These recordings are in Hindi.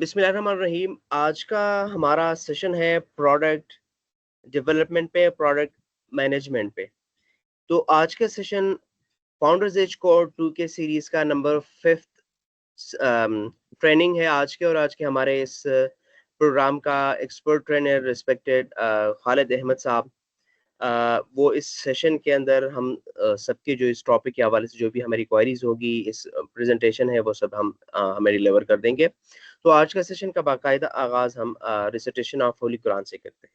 बिस्मिल्लाहिर्रहमानिर्रहीम। आज का हमारा सेशन है प्रोडक्ट डेवलपमेंट पे, प्रोडक्ट मैनेजमेंट पे। तो आज का सेशन फाउंडर्स एज कोड 2 के सीरीज का नंबर 5th ट्रेनिंग है आज के। और आज के हमारे इस प्रोग्राम का expert trainer respected Khalid Ahmed साहब, वो इस सेशन के अंदर हम सबके जो इस टॉपिक के हवाले से जो भी हमारी क्वेरीज होगी, इस प्रेजेंटेशन है वो सब हमें डिलीवर कर देंगे। तो आज का सेशन का बाकायदा आगाज हम रिसाइटेशन ऑफ होली कुरान से करते हैं।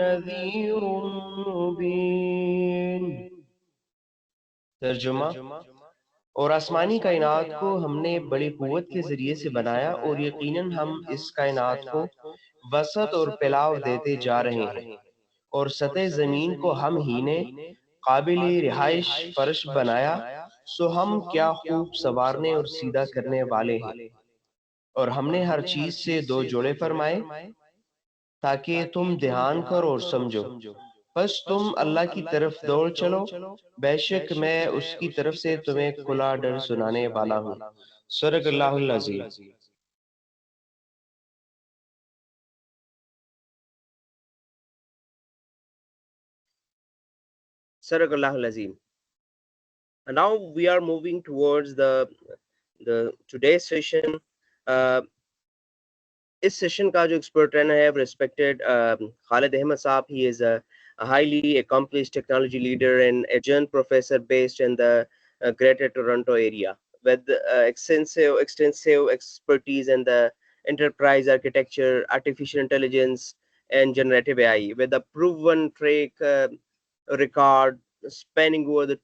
नज़ीर मुबीन। तर्जुमा। और आसमानी कायनात को हमने बड़ी कुव्वत के जरिए से बनाया और यकीनन हम इस कायनात को वसत और फैलाव देते जा रहे हैं। और सतह जमीन को हम ही ने काबिल रिहाइश फर्श बनाया, सो हम क्या खूब संवारने और सीधा करने वाले हैं। और हमने हर चीज से दो जोड़े फरमाए ताकि तुम ध्यान करो और समझो। बस तुम अल्लाह की तरफ दौड़ चलो, बेशक मैं उसकी तरफ से तुम्हें खुला डर सुनाने वाला हूँ। सदक़ल्लाहुल अज़ीम। Sadaqallahul Azim. And now we are moving towards the today's session. Uh, इस सेशन का जो एक्सपर्ट ट्रेनर है रिस्पेक्टेड खालिद अहमद साहब, he is a highly accomplished technology leader and adjunct professor based in the Greater Toronto area with extensive expertise in the enterprise architecture, artificial intelligence, and generative AI, with a proven track record spanning over the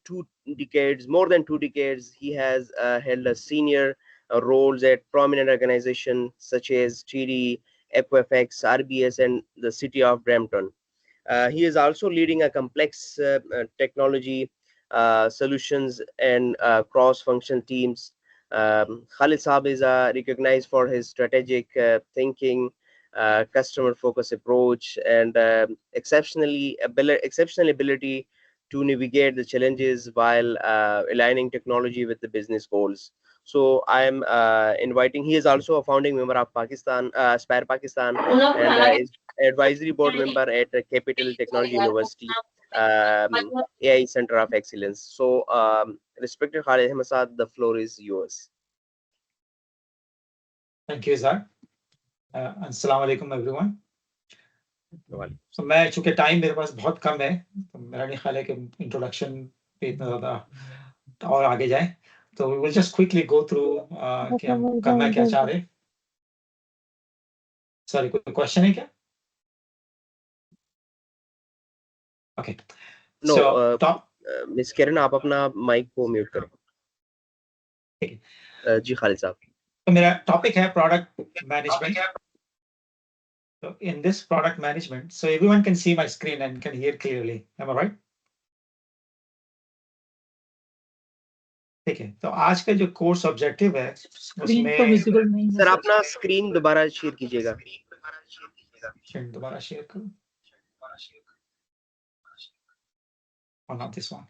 more than 2 decades. He has held a senior roles at prominent organizations such as TD, Equifax, RBS, and the city of Brampton. He is also leading a complex technology solutions and cross-function teams. Khalid Saab is recognized for his strategic thinking, customer-focused approach, and exceptional ability to navigate the challenges while aligning technology with the business goals. So I am inviting. He is also a founding member of Pakistan, Aspire Pakistan, and is advisory board member at Capital Technology University, AI Center of Excellence. So, respected Khalid Ahmed Saad, the floor is yours. Thank you, sir. Assalamu alaikum, everyone. So मैं चूंकि टाइम मेरे पास बहुत कम है, तो मेरा नहीं ख्याल है कि इंट्रोडक्शन पे इतना ज़्यादा और आगे जाए। तो we will just quickly go through कि हम करना क्या चाह रहे हैं। सॉरी, कोई क्वेश्चन है क्या? Okay. No, so top miss Kiran, आप अपना माइक को म्यूट करें। ठीक है। जी खालिद साहब। तो मेरा टॉपिक है product management. So in this product management, so everyone can see my screen and can hear clearly. Am I right? ठीक है। तो आज का जो कोर्स ऑब्जेक्टिव है उसमें सर अपना स्क्रीन दोबारा शेयर कीजिएगा। दोबारा शेयर करूं? Or not this one?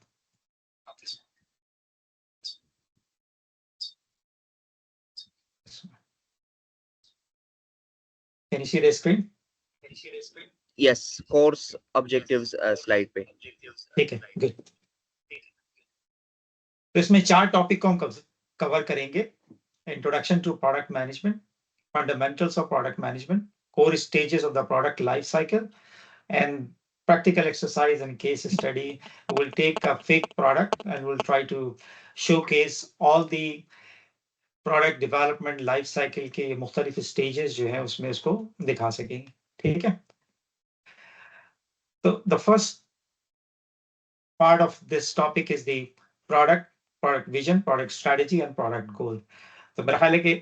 Can you see the screen? Yes, course objectives slide पे. ठीक है, good. तो इसमें 4 टॉपिक को हम कवर करेंगे. Introduction to product management, fundamentals of product management, core stages of the product life cycle, and practical exercise and case study. We'll take a fake product and we'll try to showcase all the product development life cycle के मुख्तलिफ stages जो है उसमें इसको दिखा सकेंगे. ठीक है. So the first part of this topic is the product vision, product strategy and product goal. तो मेरा ख्याल है कि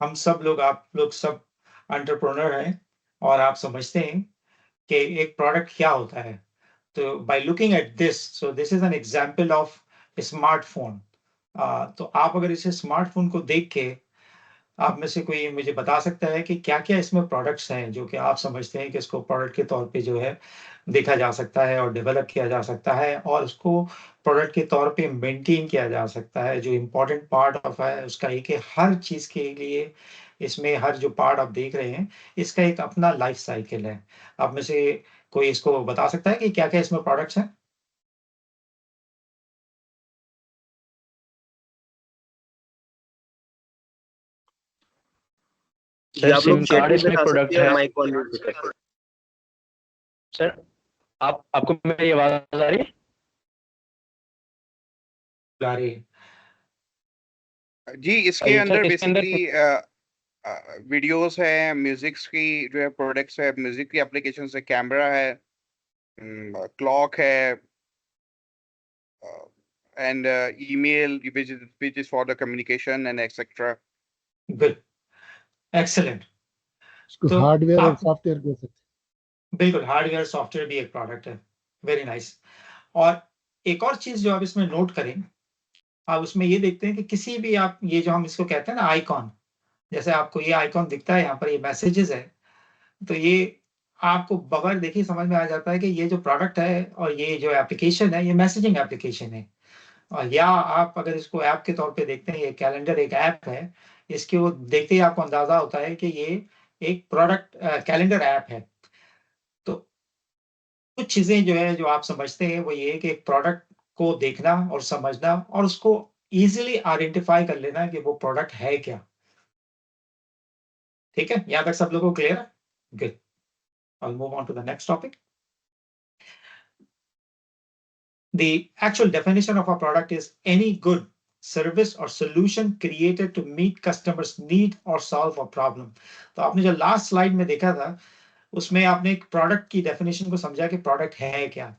हम सब लोग, आप लोग सब एंटरप्रेन्योर हैं और आप समझते हैं कि एक प्रोडक्ट क्या होता है. तो by looking at this, so this is an example of smartphone. तो आप अगर इसे स्मार्टफोन को देख के, आप में से कोई मुझे बता सकता है कि क्या-क्या इसमें प्रोडक्ट्स हैं जो कि आप समझते हैं कि इसको प्रोडक्ट के तौर पे जो है देखा जा सकता है और डेवलप किया जा सकता है और उसको प्रोडक्ट के तौर पे मेंटेन किया जा सकता है. जो इम्पोर्टेंट पार्ट ऑफ है उसका एक है, हर चीज़ के लिए इसमें हर जो पार्ट आप देख रहे हैं, इसका एक अपना लाइफ साइकिल है. आप में से कोई इसको बता सकता है कि क्या-क्या इसमें प्रोडक्ट्स हैं? जी, आप लोग चैट कार्ड में इसमें बता प्रोडक्ट सकते हैं और है. माइक ऑन म्यूट कर सकते हैं. सर, आपको मेरी आवाज आ रही है? आ रही है. जी, इसके सर, अंदर इसके अंदर बेसिकली वीडियोस है, म्यूजिक्स की जो है प्रोडक्ट्स है, म्यूजिक की एप्लीकेशंस है, कैमरा है, क्लॉक है, and email which is for the communication and etc. Good, excellent. इसको तो हार्डवेयर और आप- सॉफ्टवेयर बोल सकते हैं. बिल्कुल, हार्डवेयर सॉफ्टवेयर भी एक प्रोडक्ट है. Very nice. और एक और चीज जो आप इसमें नोट करें, आप उसमें ये देखते हैं कि किसी भी आप, ये जो हम इसको कहते हैं ना आइकॉन, जैसे आपको ये आइकॉन दिखता है यहाँ पर, ये मैसेजेस है, तो ये आपको बगैर देखे समझ में आ जाता है कि ये जो प्रोडक्ट है और ये जो एप्लीकेशन है, ये मैसेजिंग एप्लीकेशन है. और या आप अगर इसको ऐप के तौर पे देखते हैं, ये कैलेंडर एक ऐप है, इसके वो देखते ही आपको अंदाजा होता है कि ये एक प्रोडक्ट कैलेंडर ऐप है. तो कुछ चीजें जो है जो आप समझते हैं वो ये है कि एक प्रोडक्ट को देखना और समझना और उसको इजीली आइडेंटिफाई कर लेना कि वो प्रोडक्ट है क्या. ठीक है, यहाँ तक सब लोगों को क्लियर है? Good. I'll move on to the next topic. The actual definition of a product is any good service or solution created to meet customers' need or solve a problem. तो आपने जो लास्ट स्लाइड में देखा था उसमें आपने एक प्रोडक्ट की डेफिनेशन को समझा कि प्रोडक्ट है क्या.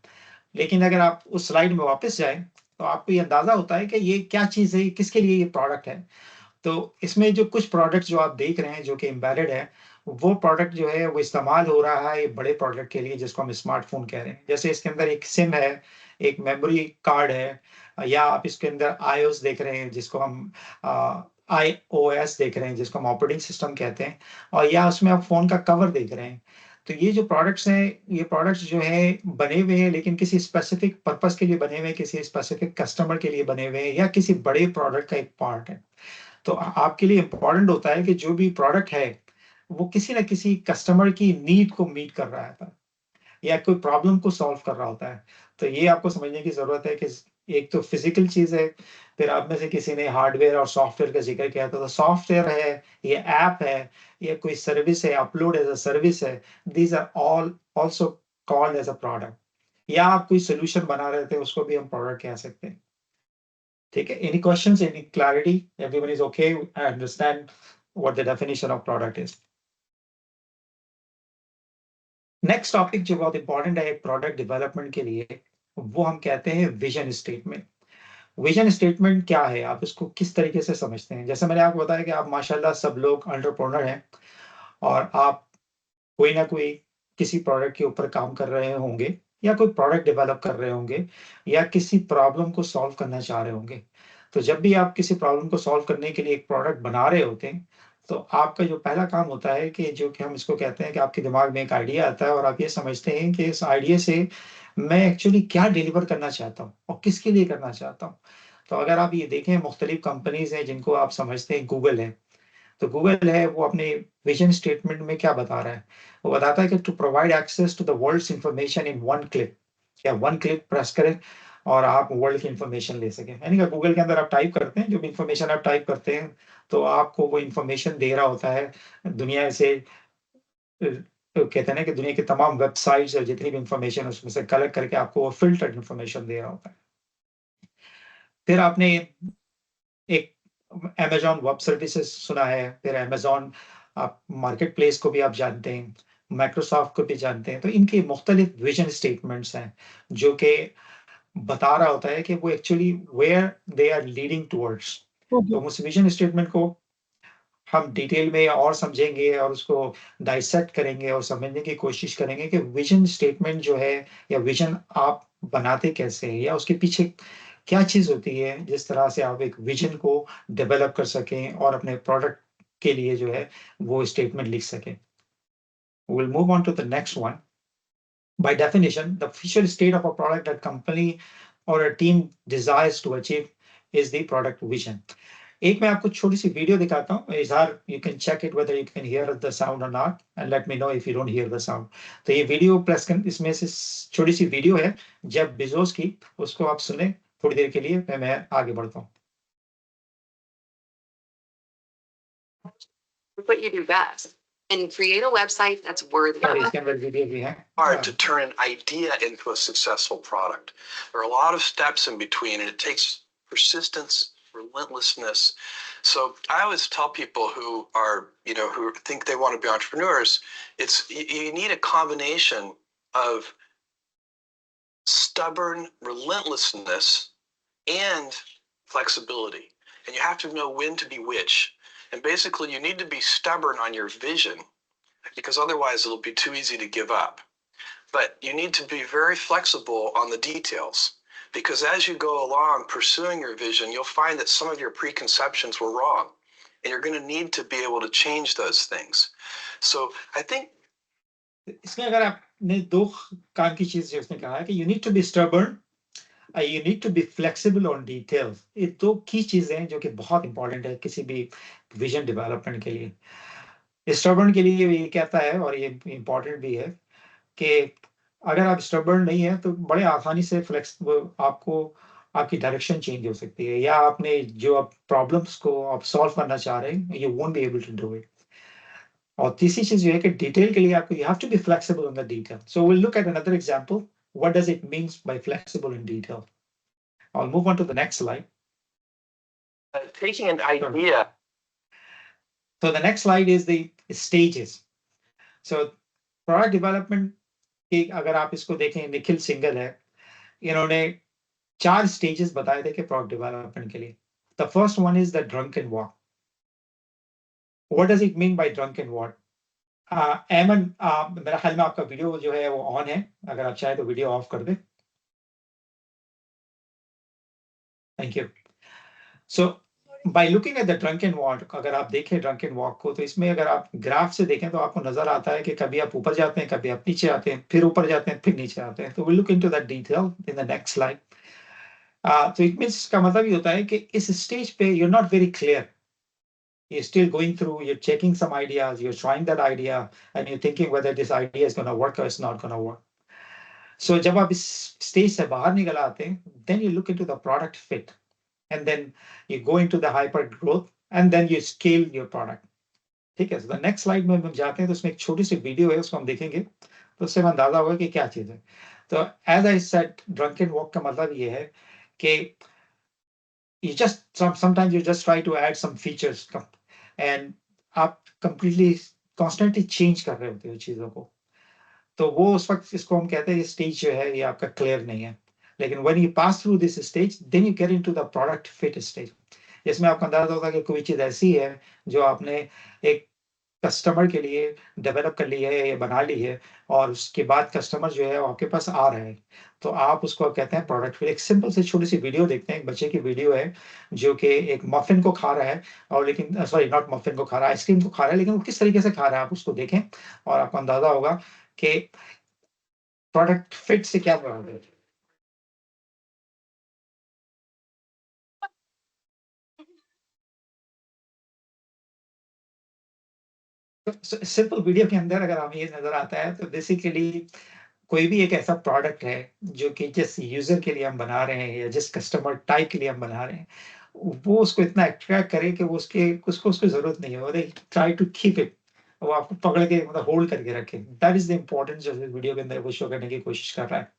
लेकिन अगर आप उस स्लाइड में वापस जाएं तो आपको ये अंदाजा होता है कि ये क्या चीज है, किसके लिए ये प्रोडक्ट है. तो इसमें जो कुछ प्रोडक्ट्स जो आप देख रहे हैं जो कि एम्बेडेड है, वो प्रोडक्ट जो है वो इस्तेमाल हो रहा है बड़े प्रोडक्ट के लिए जिसको हम स्मार्टफोन कह रहे हैं. जैसे इसके अंदर एक सिम है, एक मेमोरी कार्ड है, या आप इसके अंदर iOS देख रहे हैं जिसको हम iOS देख रहे हैं जिसको हम ऑपरेटिंग सिस्टम कहते हैं, और या उसमें आप फोन का कवर देख रहे हैं. तो ये जो प्रोडक्ट्स हैं, ये प्रोडक्ट्स जो है बने हुए हैं लेकिन किसी स्पेसिफिक पर्पस के लिए बने हुए हैं, किसी स्पेसिफिक कस्टमर के लिए बने हुए हैं, या किसी बड़े प्रोडक्ट का एक पार्ट है. तो आपके लिए इम्पोर्टेंट होता है कि जो भी प्रोडक्ट है वो किसी ना किसी कस्टमर की नीड को मीट कर रहा है या कोई प्रॉब्लम को सॉल्व कर रहा होता है. तो ये आपको समझने की जरूरत है कि एक तो फिजिकल चीज है, फिर आप में से किसी ने हार्डवेयर और सॉफ्टवेयर का जिक्र किया था, तो सॉफ्टवेयर है, ये ऐप है, ये कोई सर्विस है, अपलोड एज अ सर्विस है. These are all also called as a product. या आप कोई सोल्यूशन बना रहे थे, उसको भी हम प्रोडक्ट कह सकते हैं. ठीक है, any questions, any clarity? Everyone is okay? I understand what the definition of product is. Next topic जो बहुत इंपॉर्टेंट है एक प्रोडक्ट डेवलपमेंट के लिए, वो हम कहते हैं विजन स्टेटमेंट. विजन स्टेटमेंट क्या है, आप इसको किस तरीके से समझते हैं? जैसे मैंने आपको बताया कि आप माशाल्लाह सब लोग एंटरप्रेन्योर हैं और आप कोई ना कोई किसी प्रोडक्ट के ऊपर काम कर रहे होंगे या कोई प्रोडक्ट डेवलप कर रहे होंगे या किसी प्रॉब्लम को सॉल्व करना चाह रहे होंगे. तो जब भी आप किसी प्रॉब्लम को सॉल्व करने के लिए एक प्रोडक्ट बना रहे होते हैं, तो आपका जो पहला काम होता है कि जो कि हम इसको कहते हैं कि आपके दिमाग में एक आइडिया आता है और आप ये समझते हैं कि इस आइडिया से मैं एक्चुअली क्या डिलीवर करना चाहता हूँ और किसके लिए करना चाहता हूँ. तो अगर आप ये देखें, मुख्तलिफ कंपनीज हैं जिनको आप समझते हैं, गूगल है, तो गूगल है वो अपने विजन स्टेटमेंट में क्या बता रहा है, वो बताता है कि to provide access to the world's information in one click, या वन क्लिक प्रेस करें और आप वर्ल्ड की इंफॉर्मेशन ले सकें। यानी कि गूगल के अंदर आप टाइप करते हैं, जो भी इंफॉर्मेशन आप टाइप करते हैं तो आपको वो इंफॉर्मेशन दे रहा होता है दुनिया से, तो कहते हैं ना कि दुनिया की तमाम वेबसाइट्स और जितनी भी इंफॉर्मेशन उसमें से कलेक्ट करके आपको वो फिल्टर्ड इंफॉर्मेशन दे रहा होता है। फिर आपने एक अमेज़न वेब सर्विसेज़ सुना है, फिर अमेज़न आप मार्केट प्लेस को भी आप जानते हैं, माइक्रोसॉफ्ट को भी जानते हैं। तो इनके मुख्तलिफ विज़न स्टेटमेंट्स हैं, जो कि बता रहा होता है कि वो actually where they are leading towards. तो उस विज़न स्टेटमेंट को हम डिटेल में और समझेंगे और उसको डाइसेक्ट करेंगे और समझने की कोशिश करेंगे कि विज़न स्टेटमेंट जो है या विज़न आप बनाते कैसे हैं, या उसके पीछे क्या चीज़ होती है जिस तरह से आप एक विज़न को डेवलप कर सकें और अपने प्रोडक्ट के लिए जो है वो स्टेटमेंट लिख सकें। We'll move on to the next one. By definition, the future state of a product that company or a team desires to achieve is the product vision. एक मैं आपको छोटी सी वीडियो दिखाता हूँ। इज़हार, you can check it whether you can hear the sound or not and let me know if you don't hear the sound. तो ये वीडियो प्लस इसमें से छोटी सी वीडियो है जेफ बेजोस की, उसको आप सुने थोड़ी देर के लिए, फिर मैं आगे बढ़ता हूँ। What you do best and create a website that's worthy of इसके अंदर वीडियो भी है। hard to turn an idea into a successful product. There are a lot of steps in between, and it takes persistence, relentlessness. So I always tell people who are, who think they want to be entrepreneurs, you need a combination of stubborn relentlessness and flexibility. And you have to know when to be which. And basically, you need to be stubborn on your vision, because otherwise it'll be too easy to give up. But you need to be very flexible on the details, because as you go along pursuing your vision, you'll find that some of your preconceptions were wrong, and you're going to need to be able to change those things. So I think इसमें अगर आपने दो काम की चीज उसने कहा है कि you need to be stubborn, you need to be flexible on details. ये दो की चीजें हैं जो कि बहुत इंपॉर्टेंट है किसी भी विजन डेवलपमेंट के लिए। स्टबर्न के लिए ये कहता है, और ये इंपॉर्टेंट भी है, कि अगर आप स्टबर्न नहीं है तो बड़े आसानी से आपको आपकी डायरेक्शन चेंज हो सकती है, या आपने जो आप प्रॉब्लम्स को आप सॉल्व करना चाह रहे हैं, you won't be able to do it. और तीसरी चीज ये है कि डिटेल के लिए आपको you have to be flexible on the detail. So will look at another example, what does it means by flexible in detail. I'll move on to the next slide. taking an idea. So the next slide is the stages. So product development की अगर आप इसको देखें, निखिल सिंगल है, इन्होंने 4 स्टेजेस बताए थे कि प्रोडक्ट डेवलपमेंट के लिए। The first one is the drunken walk. What does it mean by drunken walk? एमन, मेरा ख्याल में आपका वीडियो जो है वो ऑन है, अगर आप चाहे तो वीडियो ऑफ कर दें। Thank you. So by looking at the drunken walk, अगर आप देखें ड्रंकन वॉक को, तो इसमें अगर आप ग्राफ से देखें तो आपको नजर आता है कि कभी आप ऊपर जाते हैं, कभी आप नीचे आते हैं, फिर ऊपर जाते हैं, फिर नीचे आते हैं। तो we look into that detail in the next slide. तो इट मींस, इसका मतलब ये होता है कि इस स्टेज पे you are not very clear, you're still going through, you're checking some ideas, you're trying that idea, and you're thinking whether this idea is going to work or it's not going to work. So जब आप इस स्टेज से बाहर निकल आते हैं, then you look into the product fit, and then you go into the hyper growth, and then you scale your product. ठीक है? So the next slide में हम जाते हैं, तो उसमें एक छोटी सी वीडियो है, उसको हम देखेंगे, तो उससे हमें अंदाजा होगा कि क्या चीज़ है। तो as I said, drunken walk का मतलब ये है कि you just sometimes you just try to add some features, and आप completely constantly change कर रहे होते हो चीज़ों को। तो वो उस वक्त, इसको हम कहते हैं ये स्टेज जो है ये आपका क्लियर नहीं है। लेकिन when you pass through this stage, then you get into the product fit stage, जिसमें आपको अंदाजा होता है कि कोई चीज़ ऐसी है जो आपने एक कस्टमर के लिए डेवलप कर ली है या बना ली है, और उसके बाद कस्टमर जो है वो आपके पास आ रहा है, तो आप उसको कहते हैं प्रोडक्ट फिट। एक सिंपल सी छोटी सी वीडियो देखते हैं, एक बच्चे की वीडियो है जो कि एक मफिन को खा रहा है, और लेकिन सॉरी नॉट मफिन को खा रहा है, आइसक्रीम को खा रहा है, लेकिन वो किस तरीके से खा रहा है आप उसको देखें और आपको अंदाजा होगा कि प्रोडक्ट फिट से क्या मुराद है। सिंपल वीडियो के अंदर अगर हमें ये नजर आता है तो बेसिकली कोई भी एक ऐसा प्रोडक्ट है जो कि जिस यूजर के लिए हम बना रहे हैं या जिस कस्टमर टाइप के लिए हम बना रहे हैं, वो उसको इतना अट्रैक्ट करे कि वो उसको जरूरत नहीं है, वो ट्राई टू कीप इट, वो आपको पकड़ के मतलब होल्ड करके रखे। दैट इज द इम्पोर्टेंस जो वीडियो के अंदर वो शो करने की कोशिश कर रहा है।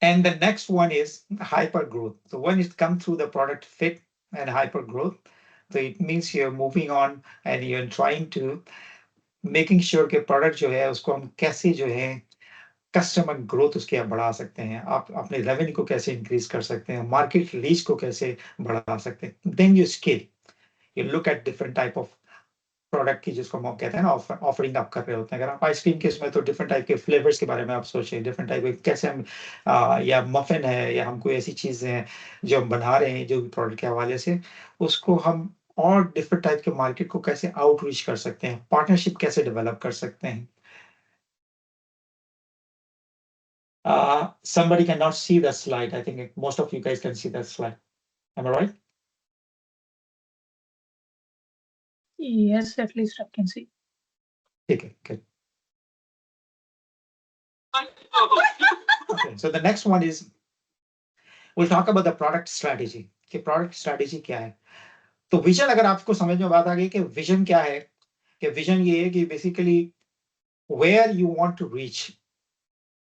And the next one is hyper growth. So when it comes through the product fit and hyper growth, so it means you're moving on and you're trying to making sure कि product जो है उसको हम कैसे जो है कस्टमर ग्रोथ उसके आप बढ़ा सकते हैं, आप अपने रेवेन्यू को कैसे इंक्रीज कर सकते हैं, मार्केट रीच को कैसे बढ़ा सकते हैं। Then you scale, you look at different type of product की, जिसको हम कहते हैं ना ऑफरिंग आप कर रहे होते हैं। अगर आप आइसक्रीम के इसमें तो डिफरेंट टाइप के फ्लेवर्स के बारे में आप सोचें, डिफरेंट टाइप के कैसे हम या मफिन है या हम कोई ऐसी चीजें हैं जो हम बना रहे हैं जो भी प्रोडक्ट के हवाले से, उसको हम और डिफरेंट टाइप के मार्केट को कैसे आउटरीच कर सकते हैं, पार्टनरशिप कैसे डेवलप कर सकते हैं। Somebody cannot see the slide. I think most of you guys can see that slide. Am I right? Yes, at least I can see. Okay, good. Okay, so the next one is we'll talk about the product strategy. कि product strategy क्या है? तो विजन अगर आपको समझ में बात आ गई कि विजन क्या है, कि विजन ये है कि basically where you want to reach,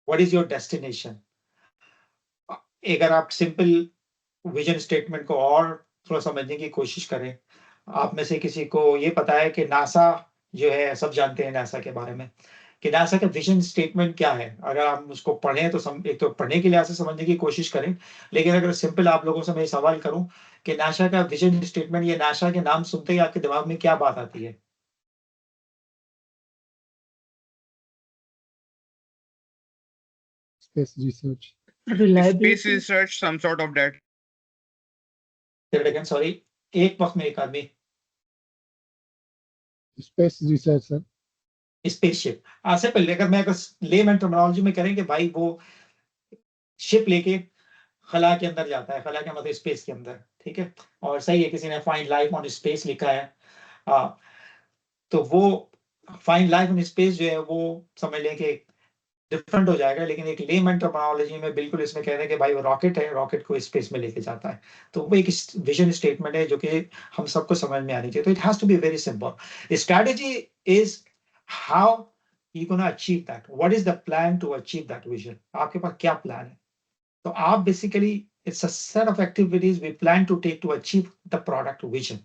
what is your destination. अगर आप सिंपल विजन स्टेटमेंट को और थोड़ा समझने की कोशिश करें, आप में से किसी को ये पता है कि नासा जो है, सब जानते हैं नासा के बारे में, कि नासा का विजन स्टेटमेंट क्या है। अगर आप उसको पढ़ें तो एक तो पढ़ने के लिहाज से समझने की कोशिश करें, लेकिन अगर सिंपल आप लोगों से मैं सवाल करूं कि नासा का विजन स्टेटमेंट या नासा के नाम सुनते ही आपके दिमाग में क्या बात आती है? Space research. Reliability. Space research, some sort of that. Sorry, एक वक्त में एक आदमी। Space research, sir. Spaceship. Simple, अगर मैं लेमैन टर्मिनोलॉजी में करें कि भाई वो शिप लेके खला के अंदर जाता है, खला के मतलब स्पेस के अंदर, ठीक है, और सही है, किसी ने फाइंड लाइफ ऑन स्पेस लिखा है, तो वो फाइंड लाइफ ऑन स्पेस जो है वो समझ लें कि डिफरेंट हो जाएगा, लेकिन एक लेमैन टर्मिनोलॉजी में बिल्कुल इसमें कह रहे हैं कि भाई वो रॉकेट है, रॉकेट को स्पेस में लेके जाता है। तो वो एक विजन स्टेटमेंट है जो कि हम सबको समझ में आनी चाहिए। तो it has to be very simple. Strategy is how you gonna achieve that, what is the plan to achieve that vision, आपके पास क्या प्लान है। तो आप basically it's a set of activities we plan to take to achieve the product vision,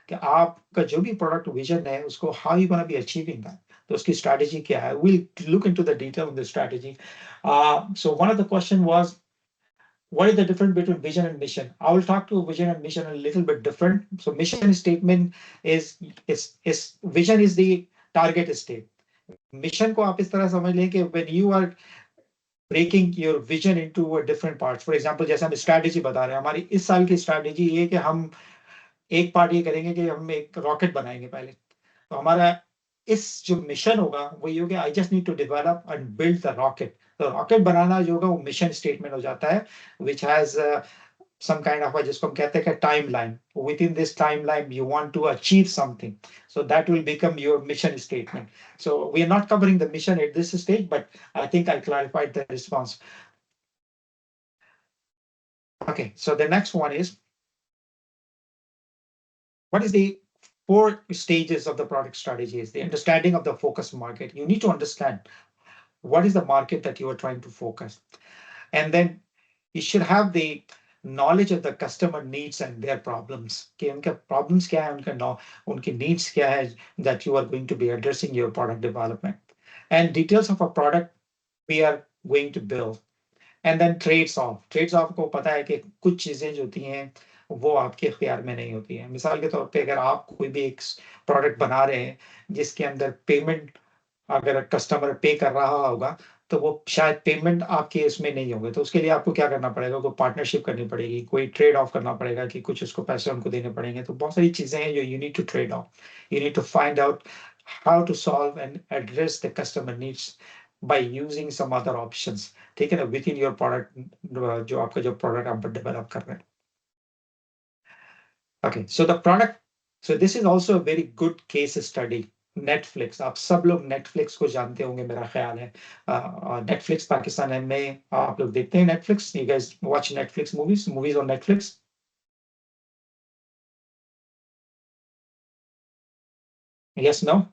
कि आपका जो भी प्रोडक्ट विजन है उसको how you gonna be achieving that, तो उसकी स्ट्रैटेजी क्या है। we'll look into the detail of the strategy. So one of the question was, what is the difference between vision and mission? I will talk to vision and mission a little bit different. So mission statement is vision is the target state. Mission को आप इस तरह समझ लें कि when you are breaking your vision into a different parts. For example, जैसे हम स्ट्रैटेजी बता रहे हैं, हमारी इस साल की स्ट्रैटेजी ये कि हम एक पार्ट ये करेंगे कि हम एक रॉकेट बनाएंगे पहले। तो हमारा इस जो मिशन होगा वो ये होगा, I just need to develop and build the rocket. तो रॉकेट बनाना जो होगा वो मिशन स्टेटमेंट हो जाता है, which has some kind of जिसको हम कहते हैं timeline, within this timeline you want to achieve something, so that will become your mission statement. So we are not covering the mission at this stage, but I think I clarified the response. Okay, so the next one is, what is the 4 stages of the product strategy? Is the understanding of the focus market. You need to understand what is the market that you are trying to focus, and then you should have the knowledge of the customer needs and their problems. कि उनके problems क्या है, उनके needs क्या है, that you are going to be addressing your product development, and details of a product we are going to build. And then trades off को पता है कि कुछ चीजें जो होती हैं वो आपके इख्तियार में नहीं होती हैं। मिसाल के तौर पे अगर आप कोई भी एक प्रोडक्ट बना रहे हैं जिसके अंदर पेमेंट अगर कस्टमर पे कर रहा होगा तो वो शायद पेमेंट आपके इसमें नहीं होंगे, तो उसके लिए आपको क्या करना पड़ेगा, कोई पार्टनरशिप करनी पड़ेगी, कोई ट्रेड ऑफ करना पड़ेगा कि कुछ उसको पैसे उनको देने पड़ेंगे। तो बहुत सारी चीजें हैं जो you need to trade off, you need to find out how to solve and address the customer needs by using some other options, ठीक है ना, within your product, जो आपका जो प्रोडक्ट आप डेवलप कर रहे हैं। Okay, so the product So this is also a very good case study. Netflix, आप सब लोग Netflix को जानते होंगे मेरा ख्याल है. Netflix पाकिस्तान में आप लोग देखते हैं Netflix? You guys watch Netflix movies on Netflix? Yes, no?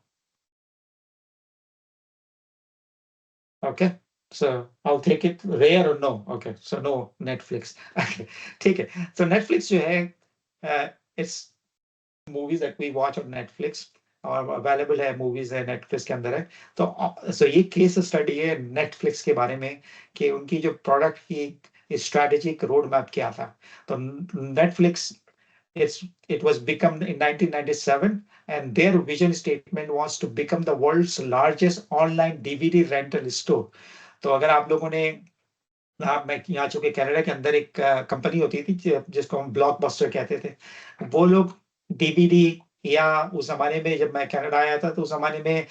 Okay, so I'll take it rare or no. Okay, so no Netflix. Okay, ठीक है. So Netflix जो है, it's movies that we watch on Netflix और अवेलेबल है मूवीज है नेटफ्लिक्स के अंदर है. तो ये केस स्टडी है नेटफ्लिक्स के बारे में कि उनकी जो प्रोडक्ट की स्ट्रेटेजिक रोड मैप क्या था. तो Netflix it was become in 1997 and their vision statement was to become the world's largest online DVD rental store. तो अगर आप लोगों ने मैं यहाँ चूंकि कनाडा के अंदर एक कंपनी होती थी जिसको हम ब्लॉकबस्टर कहते थे, वो लोग डीवीडी या उस जमाने में जब मैं कनाडा आया था तो उस जमाने में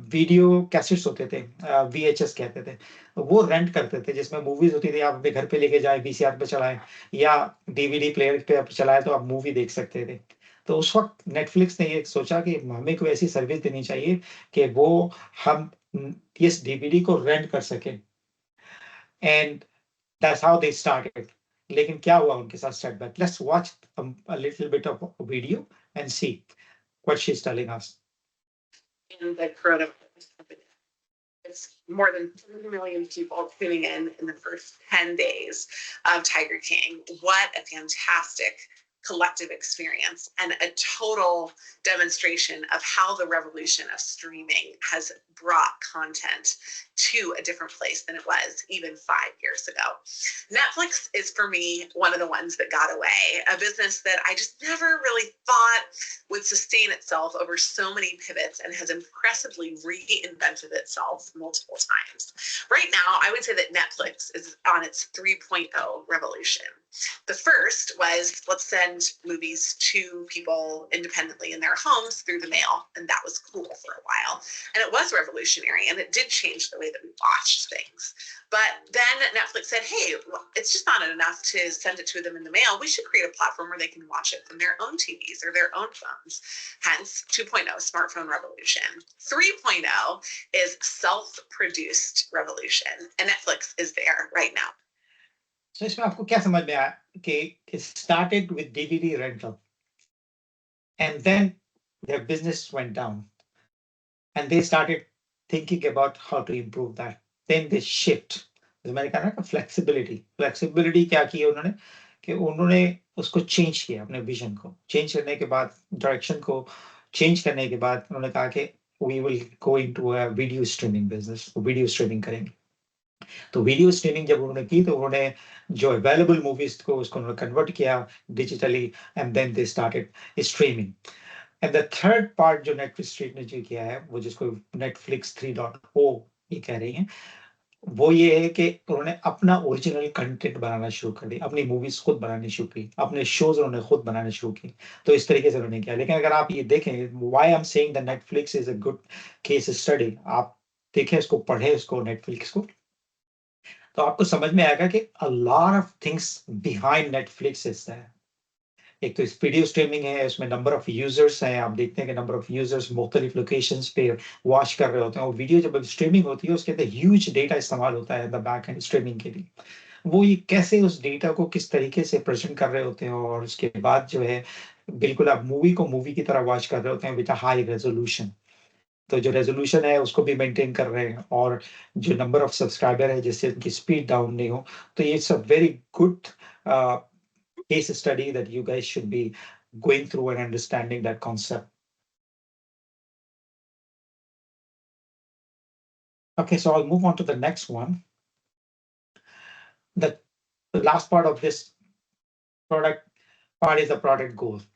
वीडियो कैसेट्स होते थे, VHS कहते थे, वो रेंट करते थे जिसमें मूवीज होती थी. आप अपने घर पे लेके जाए, VCR पे चलाएं या डीवीडी प्लेयर पे आप चलाए तो आप मूवी देख सकते थे. तो उस वक्त नेटफ्लिक्स ने ये सोचा कि हमें कोई ऐसी सर्विस देनी चाहिए कि वो हम इस डीवीडी को रेंट कर सके. And that's how they started. लेकिन क्या हुआ उनके साथ setback? Let's watch a little bit of a video and see what she's telling us. In the coronavirus epidemic. It's more than 3 million people tuning in the first 10 days of Tiger King. What a fantastic collective experience and a total demonstration of how the revolution of streaming has brought content to a different place than it was even 5 years ago. Netflix is for me one of the ones that got away, a business that I just never really thought would sustain itself over so many pivots and has impressively reinvented itself multiple times. Right now, I would say that Netflix is on its 3.0 revolution. The first was, let's send movies to people independently in their homes through the mail, and that was cool for a while. And it was revolutionary, and it did change the way that we watched things. But then Netflix said, hey, it's just not enough to send it to them in the mail. We should create a platform where they can watch it from their own TVs or their own phones. Hence 2.0, smartphone revolution. 3.0 is self-produced revolution, and Netflix is there right now. So इसमें आपको क्या समझ में आया कि it started with DVD rental and then their business went down and they started thinking about how to improve that. Then they shift. मैंने कहा ना flexibility क्या की है उन्होंने कि उन्होंने उसको चेंज किया, अपने विजन को चेंज करने के बाद, डायरेक्शन को चेंज करने के बाद उन्होंने कहा कि we will go into a video streaming business, video streaming करेंगे. तो वीडियो स्ट्रीमिंग जब उन्होंने की तो उन्होंने जो अवेलेबल मूवीज को उसको उन्होंने कन्वर्ट किया digitally and then they started streaming. And the third part जो नेटफ्लिक्स ने जो किया है वो जिसको नेटफ्लिक्स 3.0 ये कह रही हैं, वो ये है कि उन्होंने अपना ओरिजिनल कंटेंट बनाना शुरू कर दिया, अपनी मूवीज खुद बनानी शुरू की, अपने शोज उन्होंने खुद बनाने शुरू की. तो इस तरीके से उन्होंने किया. लेकिन अगर आप ये देखें, why I am saying that Netflix is a good case study, आप देखें इसको, पढ़े इसको, नेटफ्लिक्स को, तो आपको समझ में आएगा कि a lot of things behind Netflix is there. एक तो इस वीडियो स्ट्रीमिंग है, उसमें नंबर ऑफ यूजर्स हैं, आप देखते हैं कि नंबर ऑफ यूजर्स मुख्तलिफ लोकेशंस पे वॉच कर रहे होते हैं. और वीडियो जब स्ट्रीमिंग होती है उसके अंदर ह्यूज डेटा इस्तेमाल होता है द बैक एंड स्ट्रीमिंग के लिए. वो ये कैसे उस डेटा को किस तरीके से प्रेजेंट कर रहे होते हैं और उसके बाद जो है बिल्कुल आप मूवी को मूवी की तरह वॉच कर रहे होते हैं विद अ हाई रेजोल्यूशन. तो जो रेजोल्यूशन है उसको भी मेंटेन कर रहे हैं और जो नंबर ऑफ सब्सक्राइबर है जिससे उनकी स्पीड डाउन नहीं हो. तो ये it's a very good case study that you guys should be going through and understanding that concept. Okay, so I'll move on to the next one. The last part of this product part is the product goals.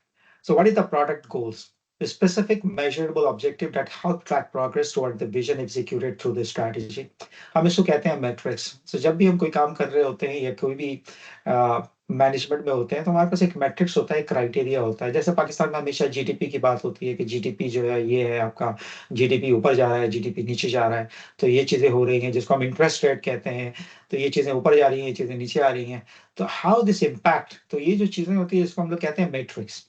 So what is the product goals? A specific measurable objective that help track progress toward the vision executed through the strategy. हम इसको कहते हैं metrics. So जब भी हम कोई काम कर रहे होते हैं या कोई भी मैनेजमेंट में होते हैं तो हमारे पास एक मैट्रिक्स होता है, एक क्राइटेरिया होता है. जैसे पाकिस्तान में हमेशा जीडीपी की बात होती है कि जीडीपी जो है ये है, आपका जीडीपी ऊपर जा रहा है, जीडीपी नीचे जा रहा है, तो ये चीजें हो रही हैं जिसको हम इंटरेस्ट रेट कहते हैं. तो ये चीजें ऊपर जा रही हैं, ये चीजें नीचे आ रही हैं. तो हाउ दिस इम्पैक्ट, तो ये जो चीजें होती है इसको हम लोग कहते हैं मैट्रिक्स.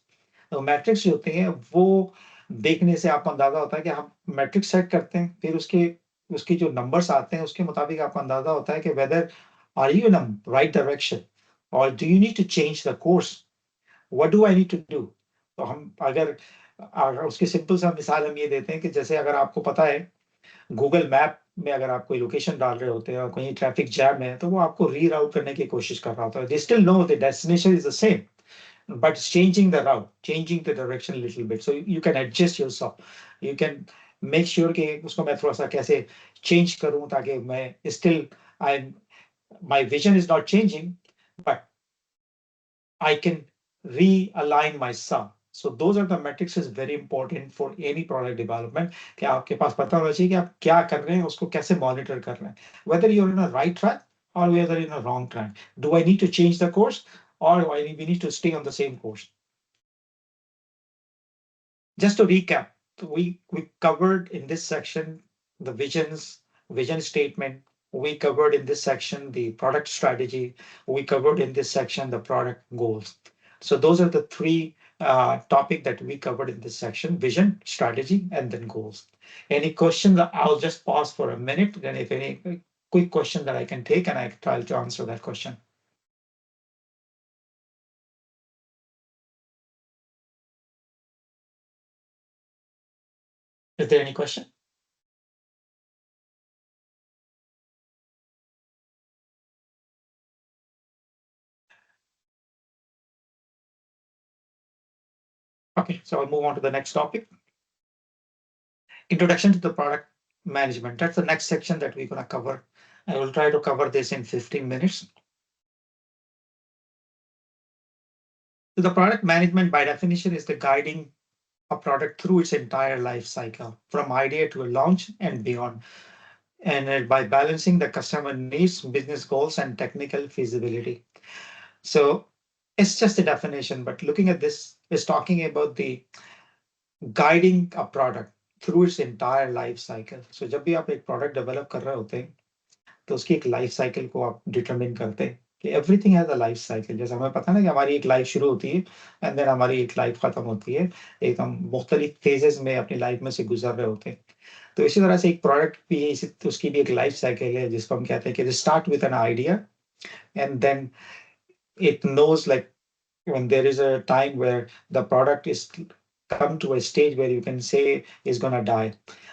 तो मैट्रिक्स जो होते हैं वो देखने से आपको अंदाजा होता है कि हम मैट्रिक्स सेट करते हैं, फिर उसके जो नंबर्स आते हैं उसके मुताबिक आपको अंदाजा होता है कि whether are you in a right direction और do you need to change the course, what do I need to do. तो हम अगर उसकी सिंपल सा मिसाल हम ये देते हैं कि जैसे अगर आपको पता है गूगल मैप में अगर आप कोई लोकेशन डाल रहे होते हैं और कहीं ट्रैफिक जैम है तो वो आपको रीराउट करने की कोशिश कर रहा होता है, they still know the destination is the same but it's changing the route, changing the direction a little bit. So you can adjust yourself. You can make sure कि उसको मैं थोड़ा सा कैसे change करूं ताकि मैं still my vision is not changing, but I can realign myself. So those are the metrics is very important for any product development. कि आपके पास पता होना चाहिए कि आप क्या कर रहे हैं, उसको कैसे monitor कर रहे हैं. Whether you're in a right track or whether in a wrong track. Do I need to change the course or we need to stay on the same course? Just to recap, we covered in this section the vision statement. We covered in this section the product strategy. We covered in this section the product goals. So those are the three topics that we covered in this section: vision, strategy, and then goals. Any questions? I'll just pause for a minute. Then if any quick question that I can take, and I try to answer that question. Is there any question? Okay, so I'll move on to the next topic. Introduction to the product management. That's the next section that we're going to cover. I will try to cover this in 15 minutes. So the product management by definition is the guiding a product through its entire life cycle, from idea to launch and beyond. And by balancing the customer needs, business goals, and technical feasibility. So it's just a definition, but looking at this is talking about the guiding a product through its entire life cycle. So जब भी आप एक product develop कर रहे होते हैं तो उसकी एक लाइफ साइकिल को आप डिटरमिन करते हैं कि everything has a life cycle. जैसे हमें पता है ना कि हमारी एक लाइफ शुरू होती है एंड देन हमारी एक लाइफ खत्म होती है, एक हम मुख्तलिफ फेजेस में अपनी लाइफ में से गुजर रहे होते हैं। तो इसी तरह से एक प्रोडक्ट भी है, तो उसकी भी एक लाइफ साइकिल है जिसको हम कहते हैं कि start with an idea and then it knows like when there is a time where the product is come to a stage where you can say is gonna die.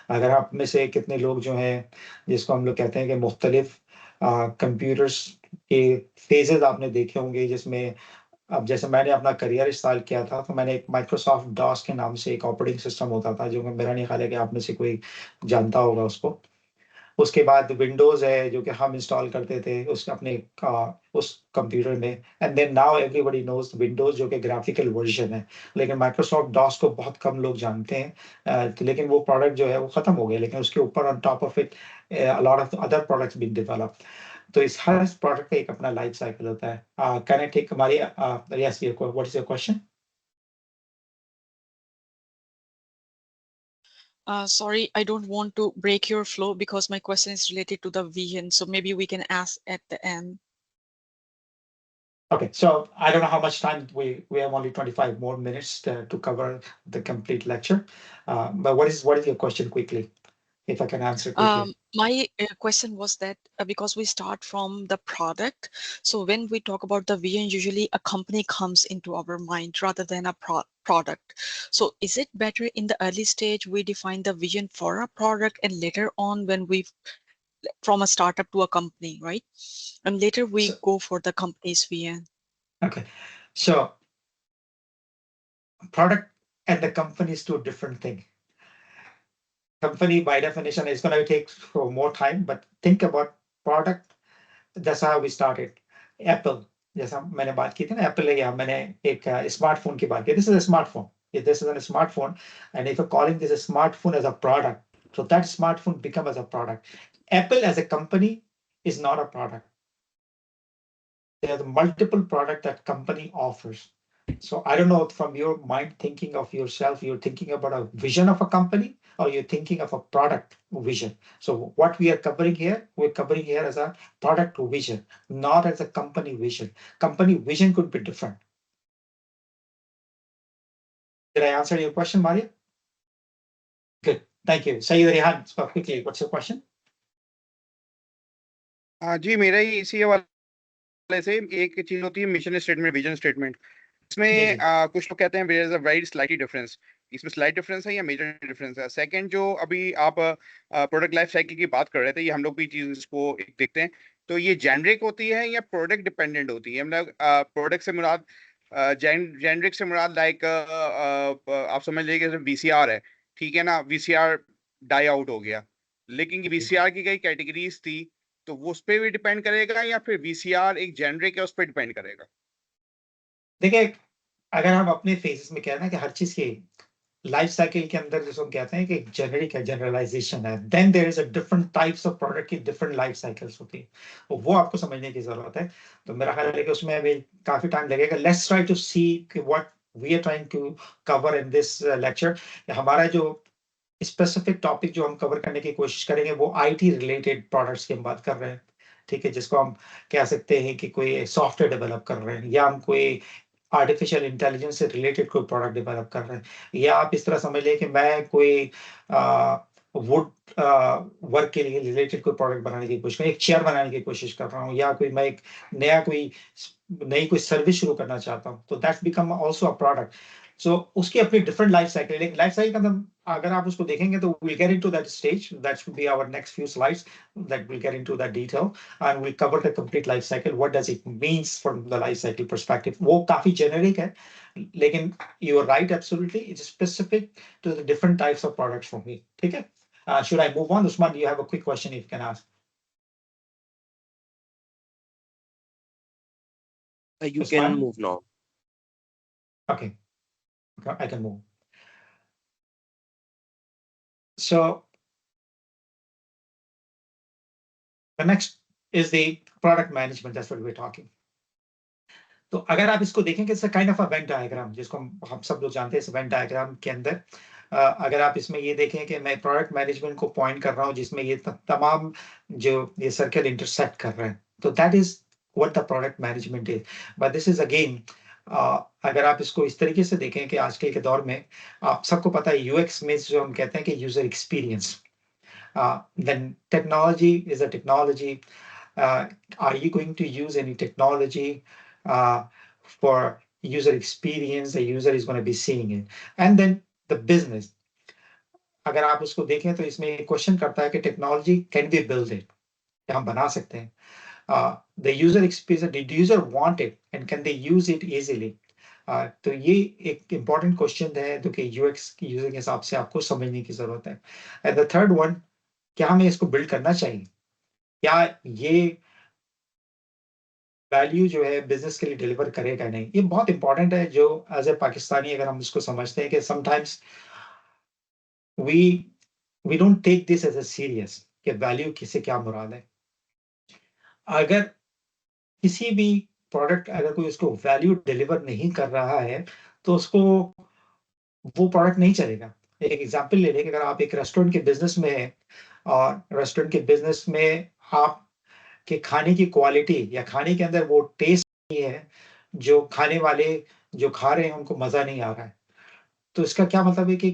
अगर आप में से कितने लोग जो हैं जिसको हम लोग कहते हैं कि मुख्तलिफ कंप्यूटर्स के फेजेस आपने देखे होंगे, जिसमें अब जैसे मैंने अपना करियर इस्तेमाल किया था तो मैंने एक माइक्रोसॉफ्ट डॉस के नाम से एक ऑपरेटिंग सिस्टम होता था जो मेरा नहीं ख्याल है कि आप में से कोई जानता होगा उसको। उसके बाद विंडोज है जो कि हम इंस्टॉल करते थे उसके अपने उस कंप्यूटर में, and then now everybody knows Windows जो कि ग्राफिकल वर्जन है, लेकिन माइक्रोसॉफ्ट डॉस को बहुत कम लोग जानते हैं। लेकिन वो प्रोडक्ट जो है वो खत्म हो गया, लेकिन उसके ऊपर on top of it lot of other products being developed. तो इस हर प्रोडक्ट का एक अपना लाइफ साइकिल होता है। कैन आई टेक हमारी yes what is your question? Sorry, I don't want to break your flow because my question is related to the vision. So maybe we can ask at the end. Okay, so I don't know how much time we have only 25 more minutes to cover the complete lecture. But what is your question quickly, if I can answer quickly? My question was that because we start from the product, so when we talk about the vision, usually a company comes into our mind rather than a product. So is it better in the early stage we define the vision for a product and later on when we from a startup to a company, right? And later we go for the company's vision. Okay, so product and the company is two different things. Company by definition is going to take more time, but think about product. That's how we started. Apple, जैसा मैंने बात की थी ना, एप्पल है, मैंने एक स्मार्टफोन की बात की। This is a smartphone. If this is a smartphone, and if you're calling this a smartphone as a product, so that smartphone becomes as a product. Apple as a company is not a product. There are multiple products that company offers. So I don't know, from your mind thinking of yourself, you're thinking about a vision of a company or you're thinking of a product vision. So what we are covering here, we're covering here as a product vision, not as a company vision. Company vision could be different. Did I answer your question, Maria? Good, thank you. Sayyid Rehan, quickly, what's your question? हाँ जी, मेरा ही इसी वाले से एक चीज होती है मिशन स्टेटमेंट, विजन स्टेटमेंट। इसमें कुछ लोग कहते हैं there is a very slightly difference. इसमें स्लाइट डिफरेंस है या मेजर डिफरेंस है? सेकंड, जो अभी आप प्रोडक्ट लाइफ साइकिल की बात कर रहे थे, ये हम लोग भी चीज इसको देखते हैं, तो ये जेनरिक होती है या प्रोडक्ट डिपेंडेंट होती है? मतलब प्रोडक्ट से मुराद जेनरिक से मुराद लाइक आप समझ लीजिए कि वीसीआर है, ठीक है ना, वीसीआर डाई आउट हो गया, लेकिन वीसीआर की कई कैटेगरीज थी, तो वो उस पर भी डिपेंड करेगा या फिर वीसीआर एक जेनरिक है उस पर डिपेंड करेगा? देखिए, अगर हम अपने फेजेस में कह रहे हैं कि हर चीज की लाइफ साइकिल के अंदर जिसको हम कहते हैं कि जेनरिक है, जनरलाइजेशन है, then there is a different types of product की डिफरेंट लाइफ साइकिल्स होती है, तो वो आपको समझने की जरूरत है। तो मेरा ख्याल है कि उसमें अभी काफी टाइम लगेगा। Let's try to see what we are trying to cover in this lecture. हमारा जो स्पेसिफिक टॉपिक जो हम कवर करने की कोशिश करेंगे वो आईटी रिलेटेड प्रोडक्ट्स की हम बात कर रहे हैं, ठीक है, जिसको हम कह सकते हैं कि कोई सॉफ्टवेयर डेवलप कर रहे हैं, या हम कोई आर्टिफिशियल इंटेलिजेंस से रिलेटेड कोई प्रोडक्ट डेवलप कर रहे हैं, या आप इस तरह समझ लें कि मैं कोई वुड वर्क के लिए रिलेटेड कोई प्रोडक्ट बनाने की कोशिश कर, एक चेयर बनाने की कोशिश कर रहा हूँ, या कोई मैं एक नई कोई सर्विस शुरू करना चाहता हूँ, तो that's become also a product. So उसकी अपनी डिफरेंट लाइफ साइकिल, एक लाइफ साइकिल का अगर आप उसको देखेंगे तो will get into that stage, that will be our next few slides, that will get into that detail and we'll cover the complete life cycle. What does it means from the life cycle perspective? वो काफी generic है, लेकिन you are right, absolutely. It's specific to the different types of products for me. ठीक है? Should I move on? Usman, do you have a quick question if you can ask? You can Usman? move now. Okay, I can move. So the next is the product management. That's what we're talking. तो अगर आप इसको देखेंगे, it's kind of a Venn diagram, जिसको हम सब लोग जानते हैं। इस वेन डायग्राम के अंदर अगर आप इसमें ये देखें कि मैं प्रोडक्ट मैनेजमेंट को पॉइंट कर रहा हूँ, जिसमें ये तमाम जो ये सर्कल इंटरसेक्ट कर रहे हैं, तो that is what the product management is. But this is again, अगर आप इसको इस तरीके से देखें कि आजकल के दौर में आप सबको पता है यूएक्स में जो हम कहते हैं कि user experience, then technology is a technology, are you going to use any technology for user experience? The user is going to be seeing it. And then the business, अगर आप उसको देखें तो इसमें क्वेश्चन करता है कि technology can be build it, हम बना सकते हैं, the user experience, did user want it and can they use it easily? तो ये एक important question है जो कि UX यूजर के हिसाब से आपको समझने की जरूरत है। एंड द थर्ड वन, क्या हमें इसको बिल्ड करना चाहिए? क्या ये वैल्यू जो है बिजनेस के लिए डिलीवर करेगा नहीं? ये बहुत इंपॉर्टेंट है, जो एज ए पाकिस्तानी अगर हम इसको समझते हैं कि sometimes we don't take this as a serious कि वैल्यू किसे क्या मुराद है। अगर किसी भी प्रोडक्ट, अगर कोई उसको वैल्यू डिलीवर नहीं कर रहा है तो उसको वो प्रोडक्ट नहीं चलेगा। एक एग्जांपल ले लें कि अगर आप एक रेस्टोरेंट के बिजनेस में हैं और रेस्टोरेंट के बिजनेस में आप कि खाने की क्वालिटी या खाने के अंदर वो टेस्ट नहीं है जो खाने वाले जो खा रहे हैं उनको मजा नहीं आ रहा है, तो इसका क्या मतलब है कि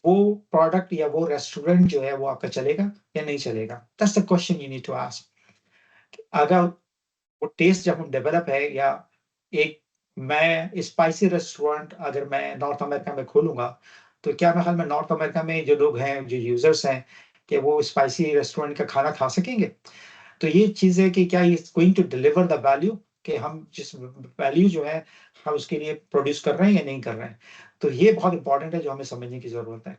वो प्रोडक्ट या वो रेस्टोरेंट जो है वो आपका चलेगा या नहीं चलेगा? That's the question you need to ask. अगर वो टेस्ट जब हम डेवलप है, या एक मैं स्पाइसी रेस्टोरेंट अगर मैं नॉर्थ अमेरिका में खोलूंगा, तो क्या मेरे ख्याल में नॉर्थ अमेरिका में जो लोग हैं, जो यूजर्स हैं, कि वो स्पाइसी रेस्टोरेंट का खाना खा सकेंगे? तो ये चीज है कि क्या is going to deliver the value, कि हम जिस वैल्यू जो है हम उसके लिए प्रोड्यूस कर रहे हैं या नहीं कर रहे हैं? तो ये बहुत इंपॉर्टेंट है, जो हमें समझने की जरूरत है।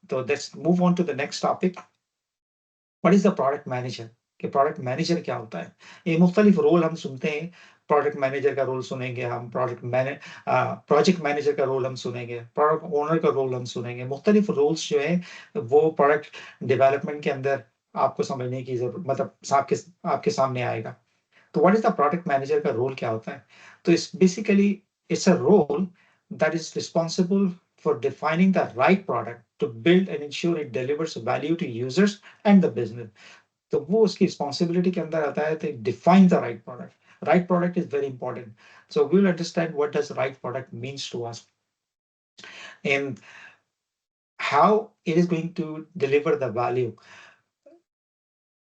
तो let's move on to the next topic. What is the product manager? कि प्रोडक्ट मैनेजर क्या होता है? ये मुख्तलिफ रोल हम सुनते हैं। प्रोडक्ट मैनेजर का रोल सुनेंगे हम, प्रोजेक्ट मैनेजर का रोल हम सुनेंगे, प्रोडक्ट ओनर का रोल हम सुनेंगे। मुख्तलिफ रोल्स जो है वो प्रोडक्ट डेवलपमेंट के अंदर आपको समझने की जरूरत, मतलब आपके सामने आएगा। तो what is the product manager का रोल क्या होता है? तो इस basically it's a role that is responsible for defining the right product to build and ensure it delivers value to users and the business. तो वो उसकी responsibility के अंदर आता है, तो define the right product. Right product is very important. So we will understand what does right product means to us. in how it is going to deliver the value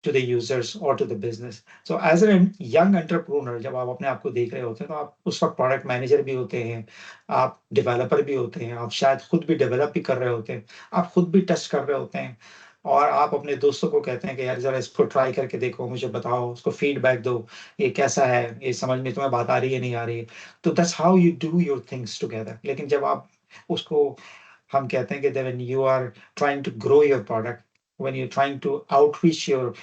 to the users or to the business. So as a young entrepreneur, जब आप अपने आप को देख रहे होते हैं तो आप उस वक्त प्रोडक्ट मैनेजर भी होते हैं, आप डेवलपर भी होते हैं, आप शायद खुद भी डेवलप भी कर रहे होते हैं, आप खुद भी टेस्ट कर रहे होते हैं, और आप अपने दोस्तों को कहते हैं कि यार जरा इसको ट्राई करके देखो, मुझे बताओ, उसको फीडबैक दो, ये कैसा है, ये समझ में तुम्हें बात आ रही है नहीं आ रही है. तो that's how you do your things together. लेकिन जब आप उसको, हम कहते हैं कि when you are trying to grow your product, when you're trying to outreach your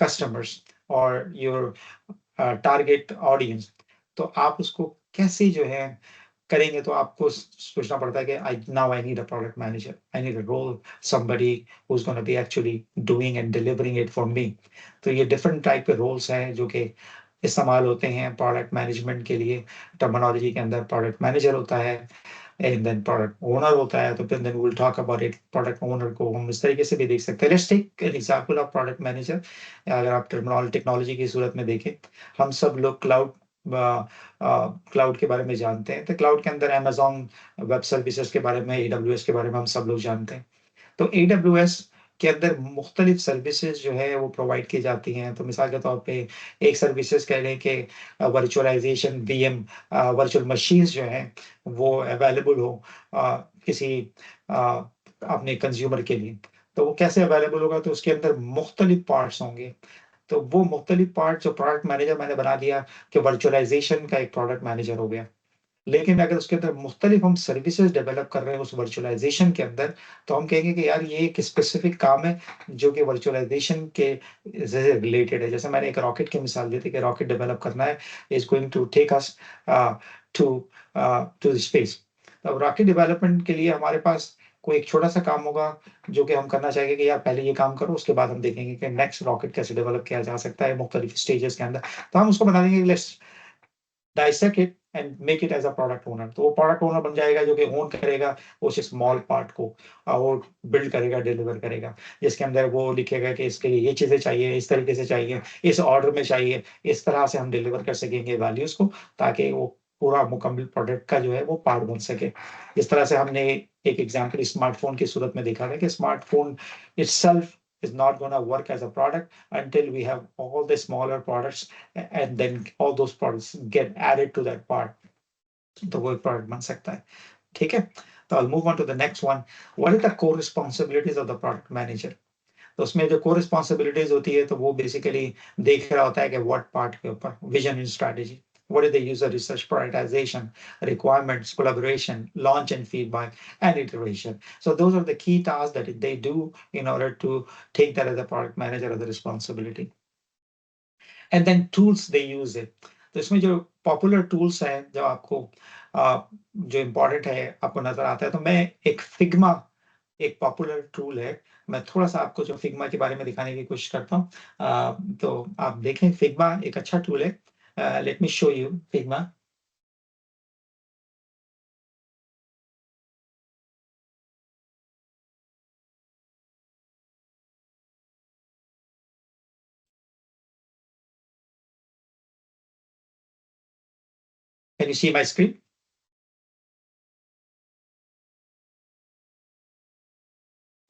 customers or your target audience, तो आप उसको कैसे जो है करेंगे, तो आपको सोचना पड़ता है कि I need a product manager, I need a role, somebody who's going to be actually doing and delivering it for me. तो ये different type के roles हैं जो कि इस्तेमाल होते हैं प्रोडक्ट मैनेजमेंट के लिए. टर्मिनोलॉजी के अंदर प्रोडक्ट मैनेजर होता है, एंड देन प्रोडक्ट ओनर होता है. तो फिर then will talk about it. Product owner को हम इस तरीके से भी देख सकते हैं. Let's take an example of product manager. अगर आप टेक्नोलॉजी की सूरत में देखें, हम सब लोग क्लाउड के बारे में जानते हैं. तो क्लाउड के अंदर अमेजॉन वेब सर्विसेज के बारे में, AWS के बारे में हम सब लोग जानते हैं. तो AWS के अंदर मुख्तलिफ सर्विसेज जो है वो प्रोवाइड की जाती हैं. तो मिसाल के तौर पे एक सर्विसेज कह लें कि वर्चुअलाइजेशन, VM, वर्चुअल मशीन्स जो हैं वो अवेलेबल हो किसी अपने कंज्यूमर के लिए. तो वो कैसे अवेलेबल होगा, तो उसके अंदर मुख्तलिफ पार्ट्स होंगे. तो वो मुख्तलिफ पार्ट जो प्रोडक्ट मैनेजर मैंने बना दिया कि वर्चुअलाइजेशन का एक प्रोडक्ट मैनेजर हो गया. लेकिन अगर उसके अंदर मुख्तलिफ हम सर्विसेज डेवलप कर रहे हैं उस वर्चुअलाइजेशन के अंदर, तो हम कहेंगे कि यार ये एक स्पेसिफिक काम है जो कि वर्चुअलाइजेशन के रिलेटेड है. जैसे मैंने एक रॉकेट की मिसाल दी थी कि रॉकेट डेवलप करना है, is going to take us to space. अब रॉकेट डेवलपमेंट के लिए हमारे पास कोई एक छोटा सा काम होगा जो कि हम करना चाहेंगे कि यार पहले ये काम करो, उसके बाद हम देखेंगे कि नेक्स्ट रॉकेट कैसे डेवलप किया जा सकता है मुख्तलिफ स्टेजेस के अंदर. तो हम उसको बना देंगे, let's dissect it and make it as a product owner. तो वो प्रोडक्ट ओनर बन जाएगा जो कि ओन करेगा उस स्मॉल पार्ट को, वो बिल्ड करेगा, डिलीवर करेगा, जिसके अंदर वो लिखेगा कि इसके लिए ये चीजें चाहिए, इस तरीके से चाहिए, इस ऑर्डर में चाहिए, इस तरह से हम डिलीवर कर सकेंगे वैल्यूज को, ताकि वो पूरा मुकम्मल प्रोडक्ट का जो है वो पार्ट बन सके. इस तरह से हमने एक एग्जाम्पल स्मार्टफोन की सूरत में देखा था कि smartphone itself is not going to work as a product until we have all the smaller products and then all those products get added to that part. तो वो एक product बन सकता है. ठीक है, तो I'll move on to the next one. What are the core responsibilities of the product manager? तो उसमें जो core responsibilities होती है तो वो basically देख रहा होता है कि what part के ऊपर, vision and strategy. What is the user research, prioritization, requirements, collaboration, launch and feedback, and iteration. So those are the key tasks that they do in order to take that as a product manager as a responsibility. And then tools they use it. तो इसमें जो popular tools हैं जो आपको जो important है आपको नजर आता है, तो मैं एक Figma एक popular tool है, मैं थोड़ा सा आपको जो Figma के बारे में दिखाने की कोशिश करता हूँ. तो आप देखें Figma एक अच्छा tool है. Let me show you Figma. Can you see my screen?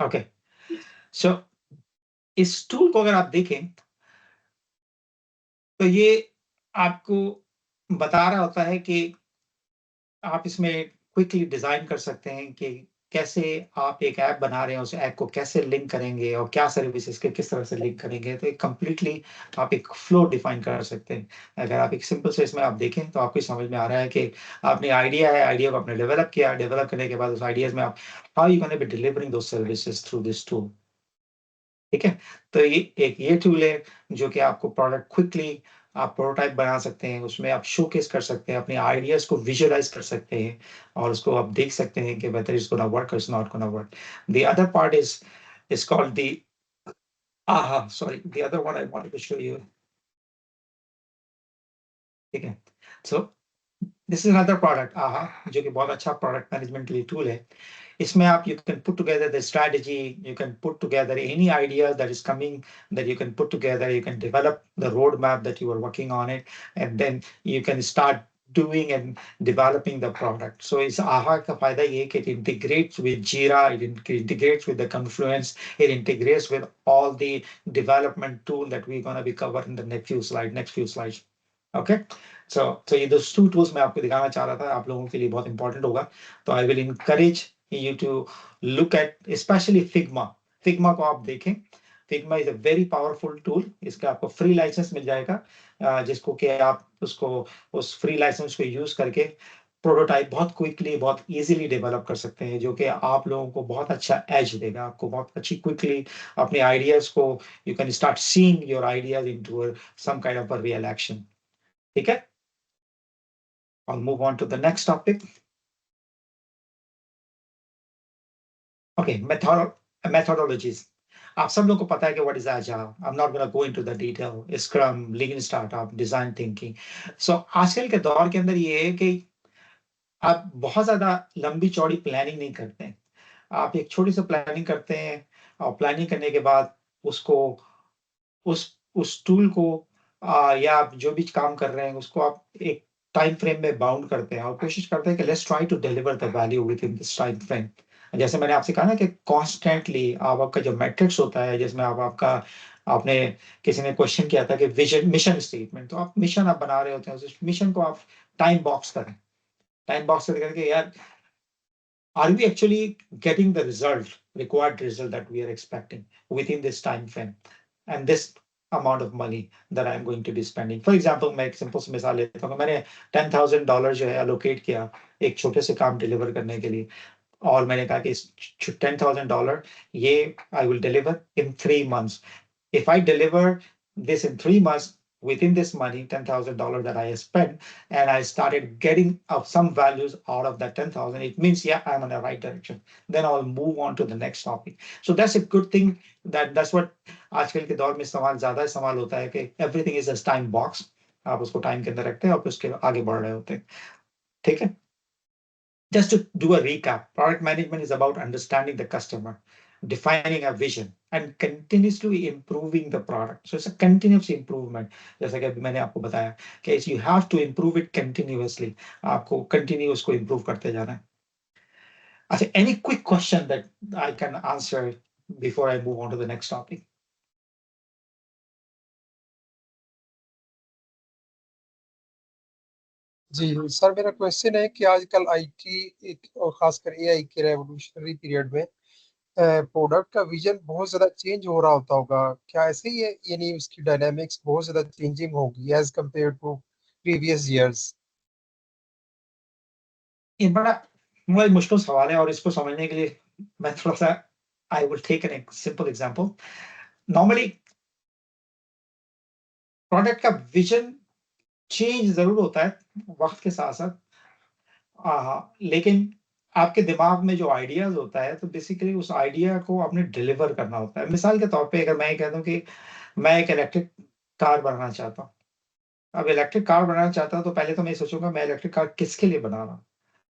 Okay. So इस tool को अगर आप देखें तो ये आपको बता रहा होता है कि आप इसमें क्विकली डिजाइन कर सकते हैं कि कैसे आप एक ऐप बना रहे हैं, उस ऐप को कैसे लिंक करेंगे और क्या सर्विसेज के किस तरह से लिंक करेंगे. तो एक कंप्लीटली आप एक फ्लो डिफाइन कर सकते हैं. अगर आप एक सिंपल से इसमें आप देखें तो आपको समझ में आ रहा है कि आपने आइडिया है, आइडिया को आपने डेवलप किया, डेवलप करने के बाद उस आइडियाज में आप how you can be delivering those services through this tool. ठीक है, तो ये टूल है जो कि आपको प्रोडक्ट क्विकली आप प्रोटोटाइप बना सकते हैं, उसमें आप शोकेस कर सकते हैं, अपने आइडियाज को विजुअलाइज कर सकते हैं और उसको आप देख सकते हैं कि whether it's gonna work or it's not gonna work. The other part is called the the other one I wanted to show you. ठीक है, so this is another product जो कि बहुत अच्छा प्रोडक्ट मैनेजमेंट के लिए टूल है. इसमें आप you can put together the strategy, you can put together any idea that is coming, that you can put together, you can develop the roadmap that you are working on it, and then you can start doing and developing the product. So it's AHA का फायदा ये है कि it integrates with Jira, it integrates with the Confluence, it integrates with all the development tool that we're going to be covering in the next few slides. Okay, so ये those two tools मैं आपको दिखाना चाह रहा था, आप लोगों के लिए बहुत important होगा. तो I will encourage you to look at especially Figma. Figma को आप देखें. Figma is a very powerful tool. इसका आपको free license मिल जाएगा, जिसको कि आप उसको उस free license को use करके प्रोटोटाइप बहुत क्विकली बहुत इजीली डेवलप कर सकते हैं, जो कि आप लोगों को बहुत अच्छा एज देगा, आपको बहुत अच्छी क्विकली अपने आइडियाज को you can start seeing your ideas into some kind of a real action. ठीक है, I'll move on to the next topic. Okay, methodologies. आप सब लोगों को पता है कि what is agile. I'm not going to go into the detail. Scrum, Lean Startup, Design Thinking. So आजकल के दौर के अंदर ये है कि आप बहुत ज्यादा लंबी चौड़ी प्लानिंग नहीं करते हैं. आप एक छोटी सी प्लानिंग करते हैं और प्लानिंग करने के बाद उसको उस टूल को या आप जो भी काम कर रहे हैं उसको आप एक टाइम फ्रेम में बाउंड करते हैं और कोशिश करते हैं कि let's try to deliver the value within this time frame. जैसे मैंने आपसे कहा ना कि कॉन्स्टेंटली आपका जो मैट्रिक्स होता है, जिसमें आपने किसी ने क्वेश्चन किया था कि विजन मिशन स्टेटमेंट, तो आप मिशन आप बना रहे होते हैं, उस मिशन को आप टाइम बॉक्स करें. टाइम बॉक्स करके यार, are we actually getting the required result that we are expecting within this time frame and this amount of money that I'm going to be spending? For example, मैं एक सिंपल सी मिसाल लेता हूँ. मैंने $10,000 जो है allocate किया एक छोटे से काम डिलीवर करने के लिए, और मैंने कहा कि $10,000 ये I will deliver in 3 months. If I deliver this in 3 months, within this money, $10,000 that I spent, and I started getting some values out of that 10,000, it means, yeah, I'm in the right direction. Then I'll move on to the next topic. So that's a good thing. That's what आजकल के दौर में ज़्यादा इस्तेमाल होता है कि everything is a time box. आप उसको टाइम के अंदर रखते हैं और उसके आगे बढ़ रहे होते हैं. ठीक है? Just to do a recap, product management is about understanding the customer, defining a vision, and continuously improving the product. So it's a continuous improvement. जैसा कि अभी मैंने आपको बताया कि you have to improve it continuously. आपको continue उसको improve करते जाना है. अच्छा, any quick question that I can answer before I move on to the next topic? जी सर, मेरा क्वेश्चन है कि आजकल आईटी और खासकर एआई के रेवोल्यूशनरी पीरियड में प्रोडक्ट का विजन बहुत ज्यादा चेंज हो रहा होगा. क्या ऐसे ही है, यानी उसकी डायनामिक्स बहुत ज्यादा चेंजिंग होगी as compare to previous years? ये बड़ा मुश्किल सवाल है और इसको समझने के लिए मैं थोड़ा सा I will take a simple example. Normally product का विजन चेंज जरूर होता है वक्त के साथ साथ, लेकिन आपके दिमाग में जो आइडियाज होता है तो बेसिकली उस आइडिया को आपने डिलीवर करना होता है. मिसाल के तौर पे अगर मैं कह दूं कि मैं एक इलेक्ट्रिक कार बनाना चाहता हूँ. अब इलेक्ट्रिक कार बनाना चाहता हूँ तो पहले तो मैं सोचूंगा मैं इलेक्ट्रिक कार किसके लिए बना रहा हूँ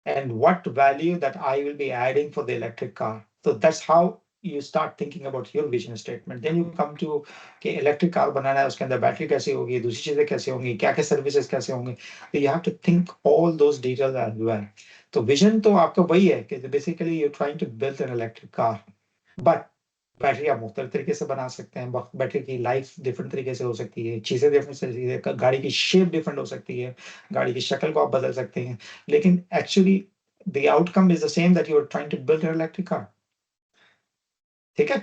and what value that I will be adding for the electric car. So that's how you start thinking about your vision statement. Then you come to कि electric car बनाना है, उसके अंदर बैटरी कैसे होगी, दूसरी चीजें कैसे होंगी, क्या क्या सर्विसेज कैसे होंगे. So you have to think all those details as well. तो विजन तो आपका वही है कि basically you're trying to build an electric car, but battery आप मुख्तलिफ तरीके से बना सकते हैं. बैटरी की लाइफ डिफरेंट तरीके से हो सकती है, चीजें डिफरेंट तरीके से, गाड़ी की शेप डिफरेंट हो सकती है, गाड़ी की शक्ल को आप बदल सकते हैं, लेकिन actually the outcome is the same, that you are trying to build an electric car. ठीक है?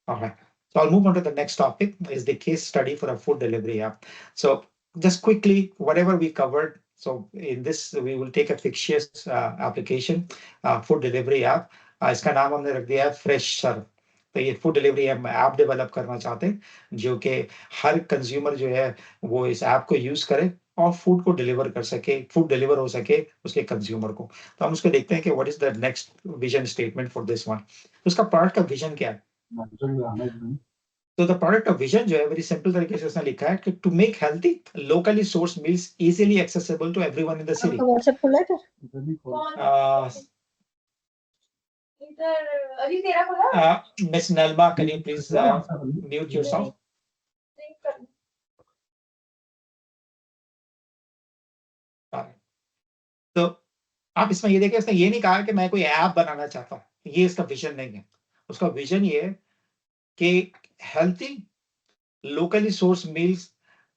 All right. So I'll move on to the next topic, is the case study for a food delivery app. So just quickly, whatever we covered. So in this, we will take a fictitious application, food delivery app. इसका नाम हमने रख दिया है Fresh Serve. तो ये फूड डिलीवरी ऐप डेवलप करना चाहते हैं जो कि हर कंज्यूमर जो है वो इस ऐप को यूज करे और फूड को डिलीवर कर सके, फूड डिलीवर हो सके उसके कंज्यूमर को. तो हम उसको देखते हैं कि what is the next vision statement for this one. तो उसका प्रोडक्ट का विजन क्या है? तो द प्रोडक्ट ऑफ विजन जो है वेरी सिंपल तरीके से उसने लिखा है कि to make healthy locally source meals easily accessible to everyone in the city. WhatsApp खुला है अभी तेरा खुला? Miss Nalma, can you please mute yourself? तो आप इसमें ये देखिए, उसने ये नहीं कहा कि मैं कोई ऐप बनाना चाहता हूँ, ये इसका विजन नहीं है। उसका विजन ये है कि हेल्थी लोकली सोर्स मील्स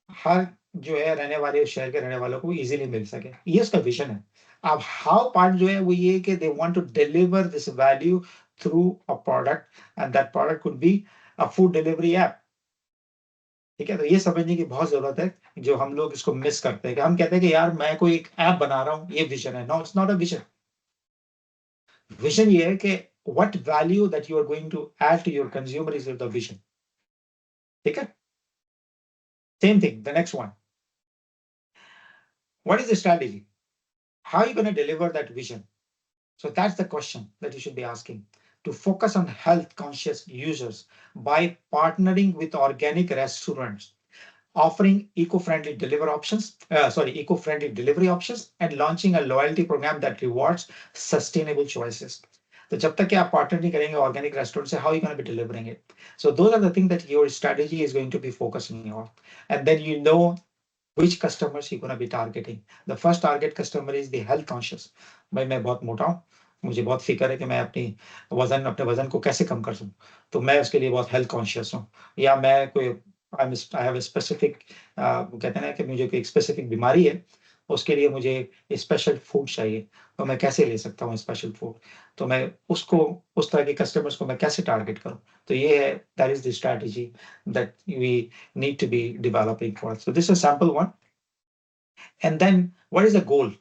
हर जो है रहने वाले शहर के रहने वालों को इजीली मिल सके, ये उसका विजन है। अब हाउ पार्ट जो है वो ये कि they want to deliver this value through a product and that product could be a food delivery app. ठीक है, तो ये समझने की बहुत जरूरत है, जो हम लोग इसको मिस करते हैं कि हम कहते हैं कि यार मैं कोई एक ऐप बना रहा हूँ, ये विजन है। No, it's not a vision. Vision ये है कि what value that you are going to add to your consumer is the vision. ठीक है, same thing the next one, what is the strategy, how are you going to deliver that vision? So that's the question that you should be asking. To focus on health conscious users by partnering with organic restaurants, offering eco-friendly delivery options, and launching a loyalty program that rewards sustainable choices. So जब तक कि आप पार्टनर नहीं करेंगे ऑर्गेनिक रेस्टोरेंट से, how are you going to be delivering it? So those are the things that your strategy is going to be focusing on, and then you know which customers you're going to be targeting. The first target customer is the health conscious. भाई मैं बहुत मोटा हूँ, मुझे बहुत फिक्र है कि मैं अपने वजन को कैसे कम कर सकूं, तो मैं उसके लिए बहुत हेल्थ कॉन्शियस हूँ। या मैं कोई आई हैव स्पेसिफिक, कहते हैं ना कि मुझे कोई स्पेसिफिक बीमारी है, उसके लिए मुझे स्पेशल फूड चाहिए, तो मैं कैसे ले सकता हूँ स्पेशल फूड, तो मैं उसको उस तरह के कस्टमर्स को मैं कैसे टारगेट करूँ। तो ये है, that is the strategy that we need to be developing for. So this is a sample one. And then what is the goal?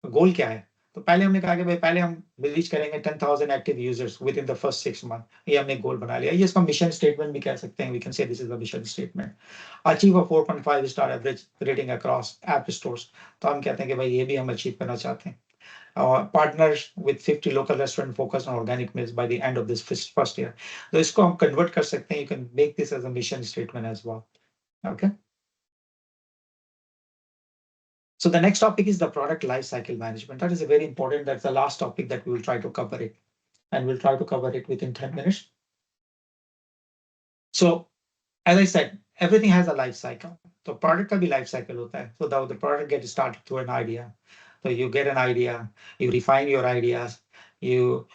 Goal क्या है? तो पहले हमने कहा कि भाई पहले हम रीच करेंगे 10,000 active users with in the first 6 month, ये हमने गोल बना लिया। ये इसका मिशन स्टेटमेंट भी कह सकते हैं, we can say this is the mission statement. Achieve a 4.5 star average rating across app stores, तो हम कहते हैं कि भाई ये भी हम अचीव करना चाहते हैं। Partners with 50 local restaurant focused on organic meals by the end of this first year. तो इसको हम कन्वर्ट कर सकते हैं, you can make this as a mission statement as well. Okay. So the next topic is the product life cycle management. That is a very important, that's the last topic that we will try to cover it, and we'll try to cover it within 10 minutes. So as I said, everything has a life cycle. So product का भी life cycle होता है. So the product gets started through an idea. So you get an idea, you refine your ideas, you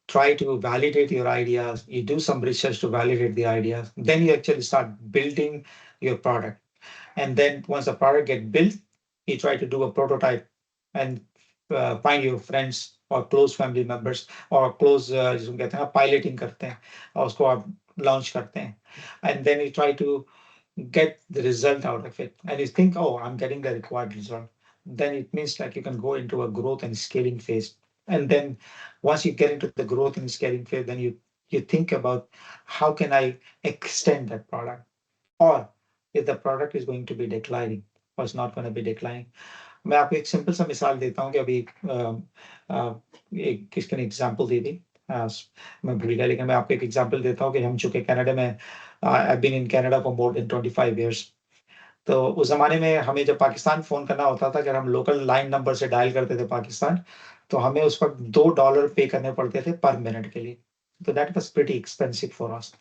try to validate your ideas, you do some research to validate the ideas, then you actually start building your product. And then once the product gets built, you try to do a prototype and find your friends or close family members or close जिसको कहते हैं piloting करते हैं और उसको आप launch करते हैं, and then you try to get the result out of it, and you think, oh, I'm getting the required result. Then it means like you can go into a growth and scaling phase. And then once you get into the growth and scaling phase, then you think about how can I extend that product, or if the product is going to be declining or it's not going to be declining. मैं आपको एक सिंपल सा मिसाल देता हूँ कि अभी एक किसने एग्जांपल दी थी, मैं भूल गया, लेकिन मैं आपको एक एग्जांपल देता हूँ कि हम चूंकि कनाडा में, I been in Canada for more than 25 years. तो उस जमाने में हमें जब पाकिस्तान फोन करना होता था, अगर हम लोकल लाइन नंबर से डायल करते थे पाकिस्तान, तो हमें उस वक्त $2 पे करने पड़ते थे पर मिनट के लिए। तो that was pretty expensive for us.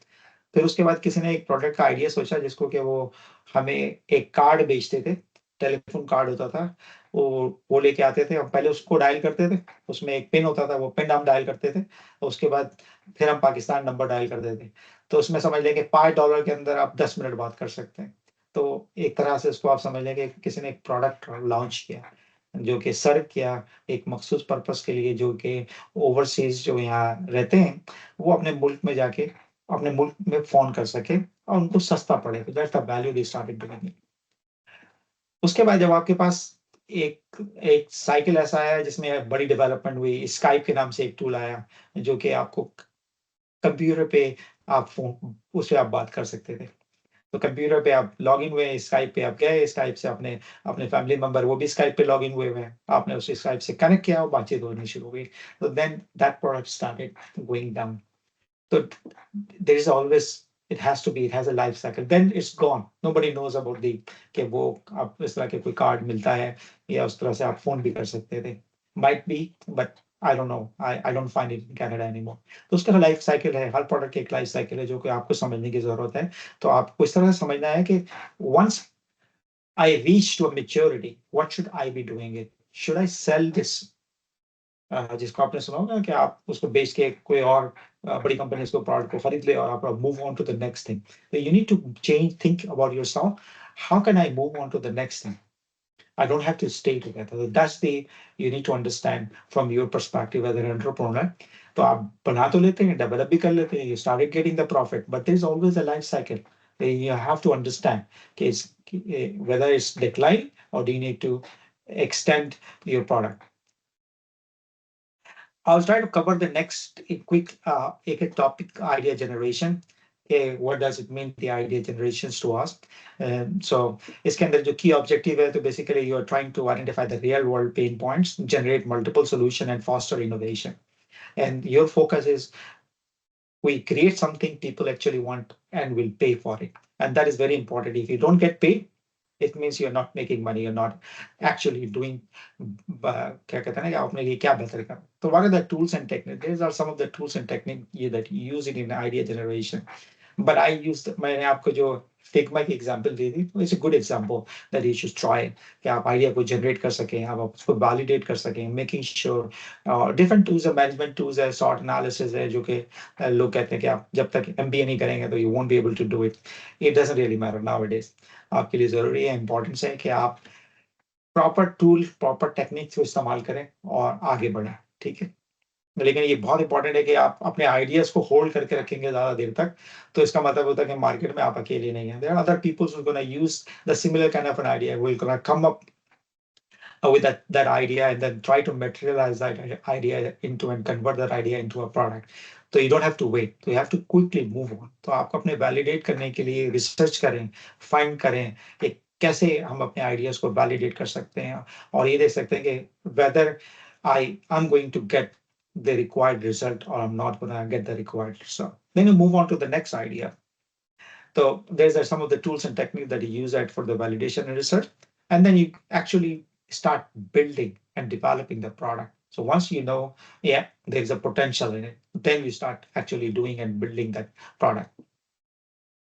फिर उसके बाद किसी ने एक प्रोडक्ट का आइडिया सोचा, जिसको कि वो हमें एक कार्ड बेचते थे, टेलीफोन कार्ड होता था, वो लेके आते थे, हम पहले उसको डायल करते थे, उसमें एक पिन होता था, वो पिन हम डायल करते थे, उसके बाद फिर हम पाकिस्तान नंबर डायल करते थे। तो उसमें समझ लेंगे $5 के अंदर आप 10 मिनट बात कर सकते हैं। तो एक तरह से उसको आप समझ लेंगे किसी ने एक प्रोडक्ट लॉन्च किया जो कि सर्व किया एक मखसूस पर्पस के लिए, जो कि ओवरसीज जो यहाँ रहते हैं वो अपने मुल्क में जाके अपने मुल्क में फोन कर सके और उनको सस्ता पड़े। That's the value they started doing. उसके बाद जब आपके पास एक साइकिल ऐसा है जिसमें बड़ी डेवलपमेंट हुई, स्काइप के नाम से एक टूल आया जो कि आपको कंप्यूटर पे आप फोन उससे आप बात कर सकते थे। तो कंप्यूटर पे आप लॉग इन हुए, स्काइप पे आप गए, स्काइप से अपने फैमिली मेंबर वो भी स्काइप पे लॉग इन हुए हैं, आपने उस स्काइप से कनेक्ट किया और बातचीत होनी शुरू हो गई। तो then that product started going down. So there is always, it has a life cycle. Then it's gone. Nobody knows about कि वो आप इस तरह के कोई कार्ड मिलता है या उस तरह से आप फोन भी कर सकते थे। Might be, but I don't know. I don't find it in Canada anymore. तो उसका लाइफ साइकिल है, हर प्रोडक्ट की एक लाइफ साइकिल है जो कि आपको समझने की जरूरत है। तो आपको इस तरह से समझना है कि once I reach to a maturity, what should I be doing it? should I sell this? जिसको आपने सुना होगा कि आप उसको बेच के कोई और बड़ी कंपनी उसको प्रोडक्ट को खरीद ले और आप move on to the next thing. You need to change, think about yourself. How can I move on to the next thing? I don't have to stay together. That's you need to understand from your perspective as an entrepreneur. तो आप बना तो लेते हैं, डेवलप भी कर लेते हैं, you started getting the profit, but there is always a life cycle. You have to understand whether it's decline or do you need to extend your product. I'll try to cover the next quick topic, idea generation. Okay, what does it mean, the idea generations to us? So इसके अंदर जो key objective है, तो basically you are trying to identify the real world pain points, generate multiple solution and foster innovation. And your focus is we create something people actually want and will pay for it. And that is very important. If you don't get paid, it means you're not making money, you're not actually doing क्या कहते हैं ना कि आपने ये क्या बेहतर कर. So what are the tools and techniques? These are some of the tools and techniques that you use it in idea generation. But I used, मैंने आपको जो Figma की example दी थी, it's a good example that you should try कि आप idea को generate कर सकें, आप उसको validate कर सकें, making sure different tools है, management tools है, SWOT analysis है, जो कि लोग कहते हैं कि आप जब तक MBA नहीं करेंगे तो you won't be able to do it. It doesn't really matter nowadays. आपके लिए जरूरी है, इम्पोर्टेंस है कि आप प्रॉपर टूल, प्रॉपर टेक्निक्स को इस्तेमाल करें और आगे बढ़ें. ठीक है, लेकिन ये बहुत इंपॉर्टेंट है कि आप अपने आइडियाज को होल्ड करके रखेंगे ज्यादा देर तक, तो इसका मतलब होता है कि मार्केट में आप अकेले नहीं हैं. There are other peoples who gonna use the similar kind of an idea, will gonna come up with that idea and then try to materialize that idea into and convert that idea into a product. So you don't have to wait. So you have to quickly move on. तो आपको अपने validate करने के लिए research करें, find करें कि कैसे हम अपने ideas को validate कर सकते हैं और ये देख सकते हैं कि whether I'm going to get the required result or I'm not going to get the required result. Then you move on to the next idea. So there's some of the tools and techniques that you use that for the validation and research, and then you actually start building and developing the product. So once you know, yeah, there's a potential in it, then you start actually doing and building that product.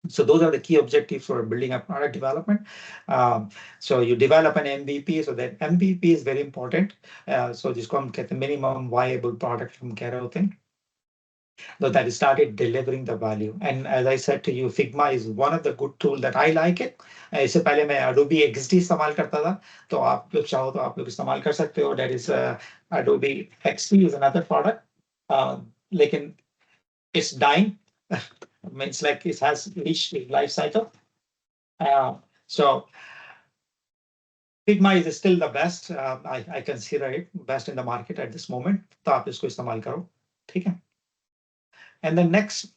So those are the key objectives for building a product development. So you develop an MVP. So that MVP is very important. So जिसको हम कहते हैं minimum viable product हम कह रहे होते हैं. So that started delivering the value. And as I said to you, Figma is one of the good tools that I like it. इससे पहले मैं Adobe XD इस्तेमाल करता था, तो आप लोग चाहो तो आप लोग इस्तेमाल कर सकते हो. That is Adobe XD is another product. लेकिन it's dying. Means like it has reached its life cycle. So Figma is still the best. I consider it best in the market at this moment. तो आप इसको इस्तेमाल करो, ठीक है? And then next,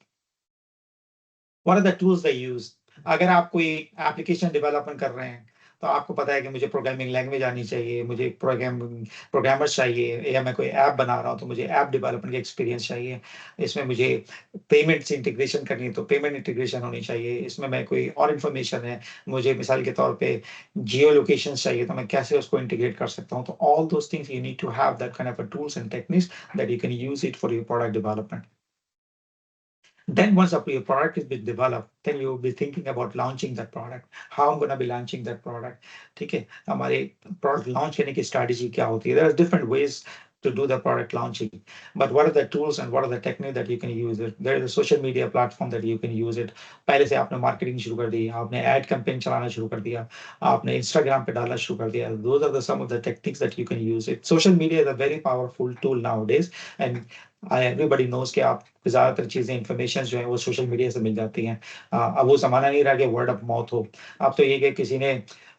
what are the tools they use? अगर आप कोई एप्लीकेशन डेवलपमेंट कर रहे हैं, तो आपको पता है कि मुझे प्रोग्रामिंग लैंग्वेज आनी चाहिए, मुझे प्रोग्रामर्स चाहिए, या मैं कोई ऐप बना रहा हूँ तो मुझे ऐप डेवलपमेंट का एक्सपीरियंस चाहिए. इसमें मुझे पेमेंट से इंटीग्रेशन करनी है तो पेमेंट इंटीग्रेशन होनी चाहिए. इसमें मैं कोई और इन्फॉर्मेशन है, मुझे मिसाल के तौर पे जियो लोकेशन चाहिए, तो मैं कैसे उसको इंटीग्रेट कर सकता हूँ. तो all those things you need to have that kind of tools and techniques that you can use it for your product development. Then once your product is been developed, then you will be thinking about launching that product. How I'm going to be launching that product. ठीक है, हमारे product launch करने की strategy क्या होती है? There are different ways to do the product launching, but what are the tools and what are the techniques that you can use it? There is a social media platform that you can use it. पहले से आपने marketing शुरू कर दी, आपने ad campaign चलाना शुरू कर दिया, आपने Instagram पे डालना शुरू कर दिया. Those are some of the techniques that you can use it. Social media is a very powerful tool nowadays, and everybody knows कि आप ज्यादातर चीजें इंफॉर्मेशन जो है वो सोशल मीडिया से मिल जाती हैं. अब वो जमाना नहीं रहा कि वर्ड ऑफ माउथ हो. अब तो ये कि किसी ने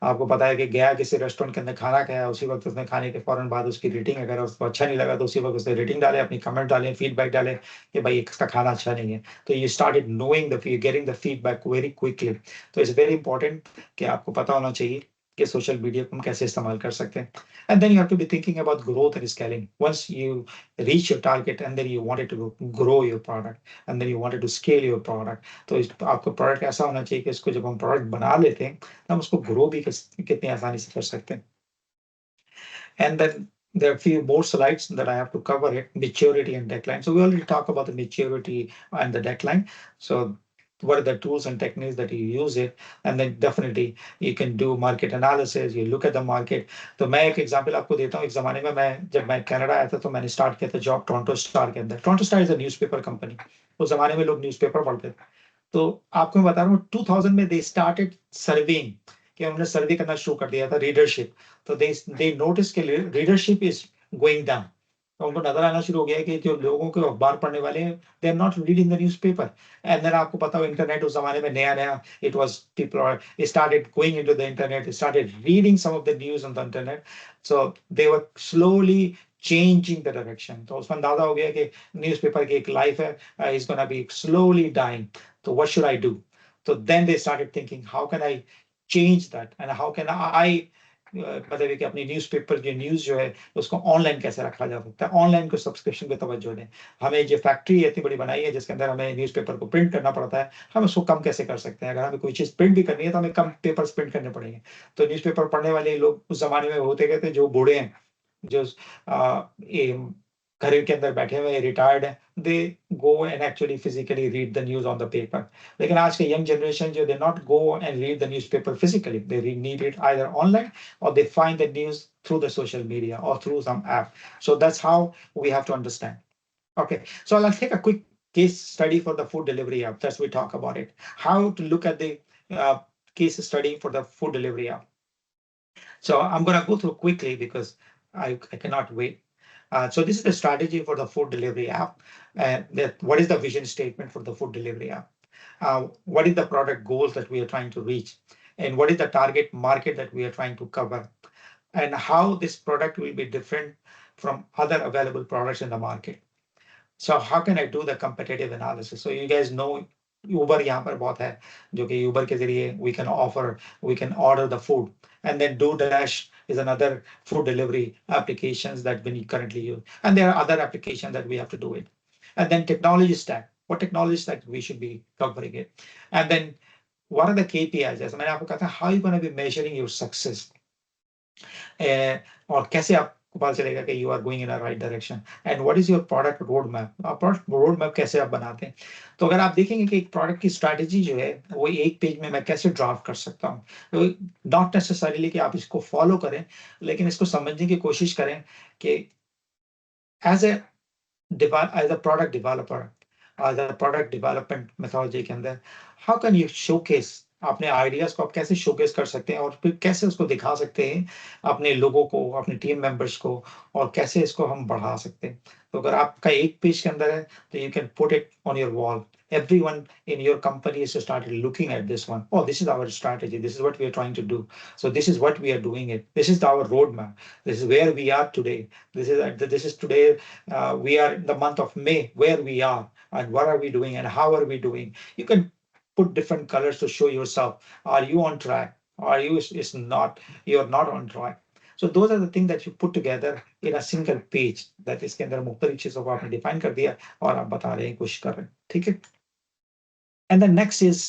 आपको पता है कि गया किसी रेस्टोरेंट के अंदर खाना खाया, उसी वक्त उसने खाने के फौरन बाद उसकी रेटिंग, अगर उसको अच्छा नहीं लगा तो उसी वक्त उसने रेटिंग डाले, अपनी कमेंट डाले, फीडबैक डाले कि भाई इसका खाना अच्छा नहीं है. तो you started knowing getting the feedback very quickly. तो इट्स वेरी इंपॉर्टेंट कि आपको पता होना चाहिए कि सोशल मीडिया को हम कैसे इस्तेमाल कर सकते हैं. And then you have to be thinking about growth and scaling. Once you reach your target and then you wanted to grow your product and then you wanted to scale your product, तो आपका प्रोडक्ट ऐसा होना चाहिए कि इसको जब हम प्रोडक्ट बना लेते हैं तो हम उसको ग्रो भी कितनी आसानी से कर सकते हैं. And then there are a few more slides that I have to cover it, maturity and decline. So we already talked about the maturity and the decline. So what are the tools and techniques that you use it, and then definitely you can do market analysis, you look at the market. तो मैं एक एग्जांपल आपको देता हूँ. एक जमाने में जब मैं कनाडा आया था तो मैंने स्टार्ट किया था जॉब टोरंटो स्टार के अंदर. Toronto star is a newspaper company. उस जमाने में लोग न्यूज़पेपर पढ़ते थे. तो आपको मैं बता रहा हूँ 2000 में दे स्टार्टेड सर्विंग, कि उन्होंने सर्वे करना शुरू कर दिया था रीडरशिप. तो दे नोटिस के रीडरशिप इज गोइंग डाउन. तो उनको नजर आना शुरू हो गया कि जो लोगों को अखबार पढ़ने वाले हैं, they are not reading the newspaper. And then आपको पता हो इंटरनेट उस जमाने में नया it was people started going into the internet, started reading some of the news on the internet. So they were slowly changing the direction. तो उसमें अंदाजा हो गया कि न्यूज़पेपर की एक लाइफ है, is gonna be slowly dying. तो what should I do? So then they started thinking, how can I change that, and how can I मतलब कि अपनी न्यूज़पेपर की न्यूज़ जो है उसको ऑनलाइन कैसे रखा जा सकता है, ऑनलाइन को सब्सक्रिप्शन पे तवज्जो दें. हमें जो फैक्ट्री इतनी बड़ी बनाई है जिसके अंदर हमें न्यूज़पेपर को प्रिंट करना पड़ता है, हम उसको कम कैसे कर सकते हैं. अगर हमें कोई चीज़ प्रिंट भी करनी है तो हमें कम पेपर्स प्रिंट करने पड़ेंगे. तो न्यूज़पेपर पढ़ने वाले लोग उस जमाने में होते गए थे जो बूढ़े हैं, जो घर के अंदर बैठे हुए रिटायर्ड हैं, they go and actually physically read the news on the paper. लेकिन आज के यंग जनरेशन जो they not go and read the newspaper physically, they read it either online or they find the news through the social media or through some app. So that's how we have to understand. Okay, so I'll take a quick case study for the food delivery app. That's we talk about it. How to look at the case study for the food delivery app. So I'm going to go through quickly because I cannot wait. So this is the strategy for the food delivery app. What is the vision statement for the food delivery app? What is the product goals that we are trying to reach? And what is the target market that we are trying to cover? And how this product will be different from other available products in the market. So how can I do the competitive analysis? So you guys know Uber यहाँ पर बहुत है, जो कि Uber के जरिए we can order the food. And then DoorDash is another food delivery applications that we currently use. And there are other applications that we have to do it. And then technology stack. What technology stack we should be covering it? And then what are the KPIs? जैसे मैंने आपको कहा था, how are you going to be measuring your success? और कैसे आपको पता चलेगा कि you are going in a right direction? And what is your product roadmap? Product roadmap कैसे आप बनाते हैं? तो अगर आप देखेंगे कि एक प्रोडक्ट की स्ट्रैटेजी जो है वो एक पेज में मैं कैसे ड्राफ्ट कर सकता हूँ, नॉट नेसेसरीली कि आप इसको फॉलो करें, लेकिन इसको समझने की कोशिश करें कि as a product developer, as a product development methodology के अंदर, हाउ कैन यू शोकेस अपने आइडियाज को, आप कैसे शोकेस कर सकते हैं और फिर कैसे उसको दिखा सकते हैं अपने लोगों को, अपने टीम मेंबर्स को, और कैसे इसको हम बढ़ा सकते हैं. तो अगर आपका एक पेज के अंदर है तो you can put it on your wall. Everyone in your company is to start looking at this one. Oh, this is our strategy. This is what we are trying to do. So this is what we are doing it. This is our roadmap. This is where we are today. This is today. We are in the month of May, where we are and what are we doing and how are we doing. You can put different colors to show yourself. Are you on track? Are you is not? You're not on track. So those are the things that you put together in a single page. That इसके अंदर मुख्तलिफ चीजों को आपने डिफाइन कर दिया और आप बता रहे हैं, कोशिश कर रहे हैं, ठीक है. And the next is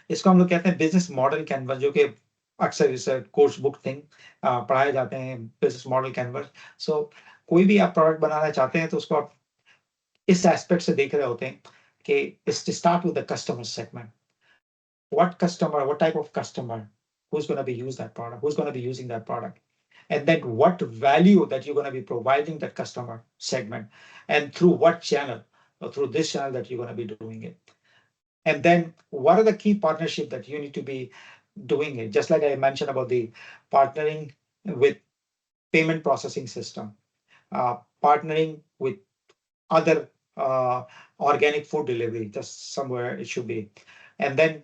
इसको हम लोग कहते हैं बिजनेस मॉडल कैनवस, जो कि अक्सर इस कोर्स बुक थिंग पढ़ाए जाते हैं, बिजनेस मॉडल कैनवस. सो कोई भी आप प्रोडक्ट बनाना चाहते हैं तो उसको आप इस एस्पेक्ट से देख रहे होते हैं कि start with the customer segment. What type of customer, who's going to be use that product, who's going to be using that product, and then what value that you're going to be providing that customer segment, and through what channel, or through this channel that you're going to be doing it. And then what are the key partnerships that you need to be doing it, just like I mentioned about the partnering with payment processing system, partnering with other organic food delivery, just somewhere it should be. And then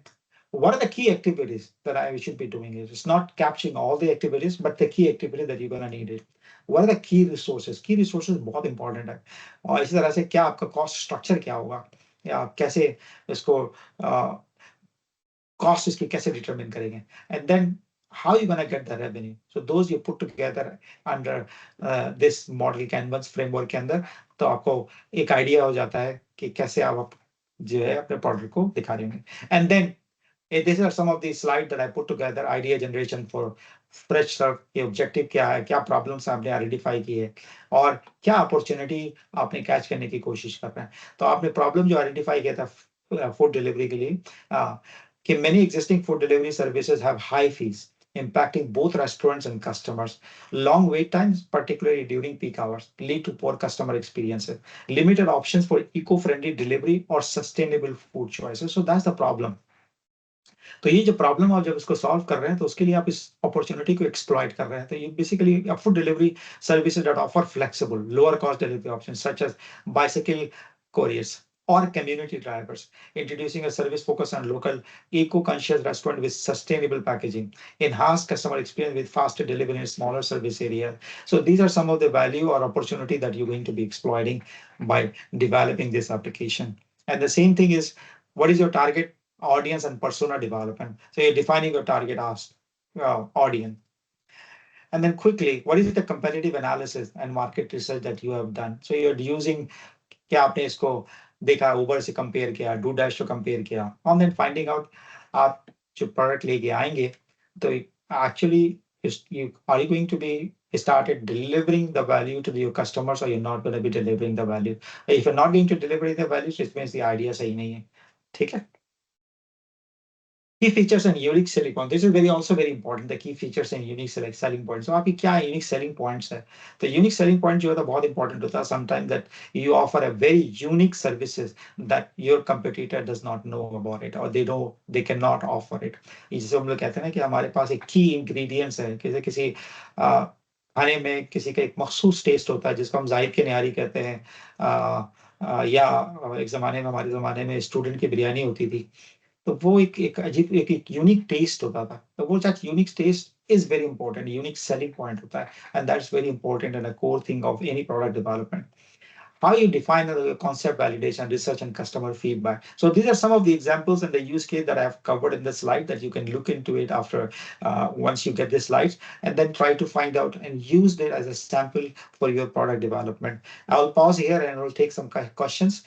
what are the key activities that I should be doing? It's not capturing all the activities, but the key activity that you're going to need it. What are the key resources? Key resources बहुत important है. और इसी तरह से क्या आपका cost structure क्या होगा, या आप कैसे इसको cost इसकी कैसे determine करेंगे. And then how you going to get the revenue? So those you put together under this model canvas framework के अंदर, तो आपको एक idea हो जाता है कि कैसे आप जो है अपने product को दिखा रहे हैं. And then these are some of the slides that I put together. Idea generation for fresh serve के objective क्या है, क्या problems आपने identify की है, और क्या opportunity आपने catch करने की कोशिश कर रहे हैं. तो आपने problem जो identify किया था food delivery के लिए कि many existing food delivery services have high fees, impacting both restaurants and customers. Long wait times, particularly during peak hours, lead to poor customer experiences. Limited options for eco-friendly delivery or sustainable food choices. So that's the problem. तो ये जो प्रॉब्लम आप जब इसको सॉल्व कर रहे हैं तो उसके लिए आप इस अपॉर्चुनिटी को एक्सप्लॉइट कर रहे हैं तो ये basically food delivery services that offer flexible lower cost delivery option such as bicycle couriers or community drivers, introducing a service focused on local eco-conscious restaurant with sustainable packaging, enhanced customer experience with faster delivery in smaller service area. So these are some of the value or opportunity that you're going to be exploiting by developing this application. And the same thing is, what is your target audience and persona development? So you're defining your target audience. And then quickly, what is the competitive analysis and market research that you have done? So you're using क्या आपने इसको देखा उबर से कंपेयर किया डू डैश से कंपेयर किया और देन फाइंडिंग आउट आप जो प्रोडक्ट लेके आएंगे तो actually you are you going to be started delivering the value to your customers or you're not going to be delivering the value? If you're not going to deliver the value, it means the idea सही नहीं है. ठीक है? Key features and unique selling points. This is also very important. The key features and unique selling points. So, आपकी क्या unique selling points है? The unique selling point जो है तो बहुत important होता है. Sometimes that you offer a very unique services that your competitor does not know about it or they cannot offer it. जिसे हम लोग कहते हैं ना कि हमारे पास एक key ingredients है किसी खाने में किसी का एक मखसूस टेस्ट होता है जिसको हम जाहिद के निहारी कहते हैं या एक जमाने में हमारे जमाने में स्टूडेंट की बिरयानी होती थी तो वो एक अजीब एक यूनिक टेस्ट होता था तो वो चाहे unique taste is very important unique selling point होता है and that's very important and a core thing of any product development how you define the concept validation, research, and customer feedback. So these are some of the examples and the use case that I have covered in the slide that you can look into it after once you get the slides and then try to find out and use it as a sample for your product development. I'll pause here and I'll take some questions.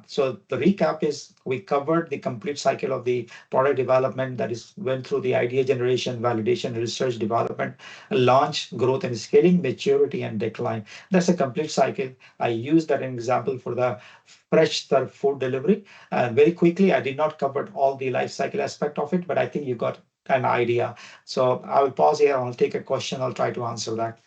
So the recap is we covered the complete cycle of the product development that is went through the idea generation, validation, research, development, launch, growth and scaling, maturity and decline. That's a complete cycle. I used that an example for the fresh food delivery. Very quickly, I did not cover all the life cycle aspect of it, but I think you got an idea. So I will pause here. I'll take a question. I'll try to answer that.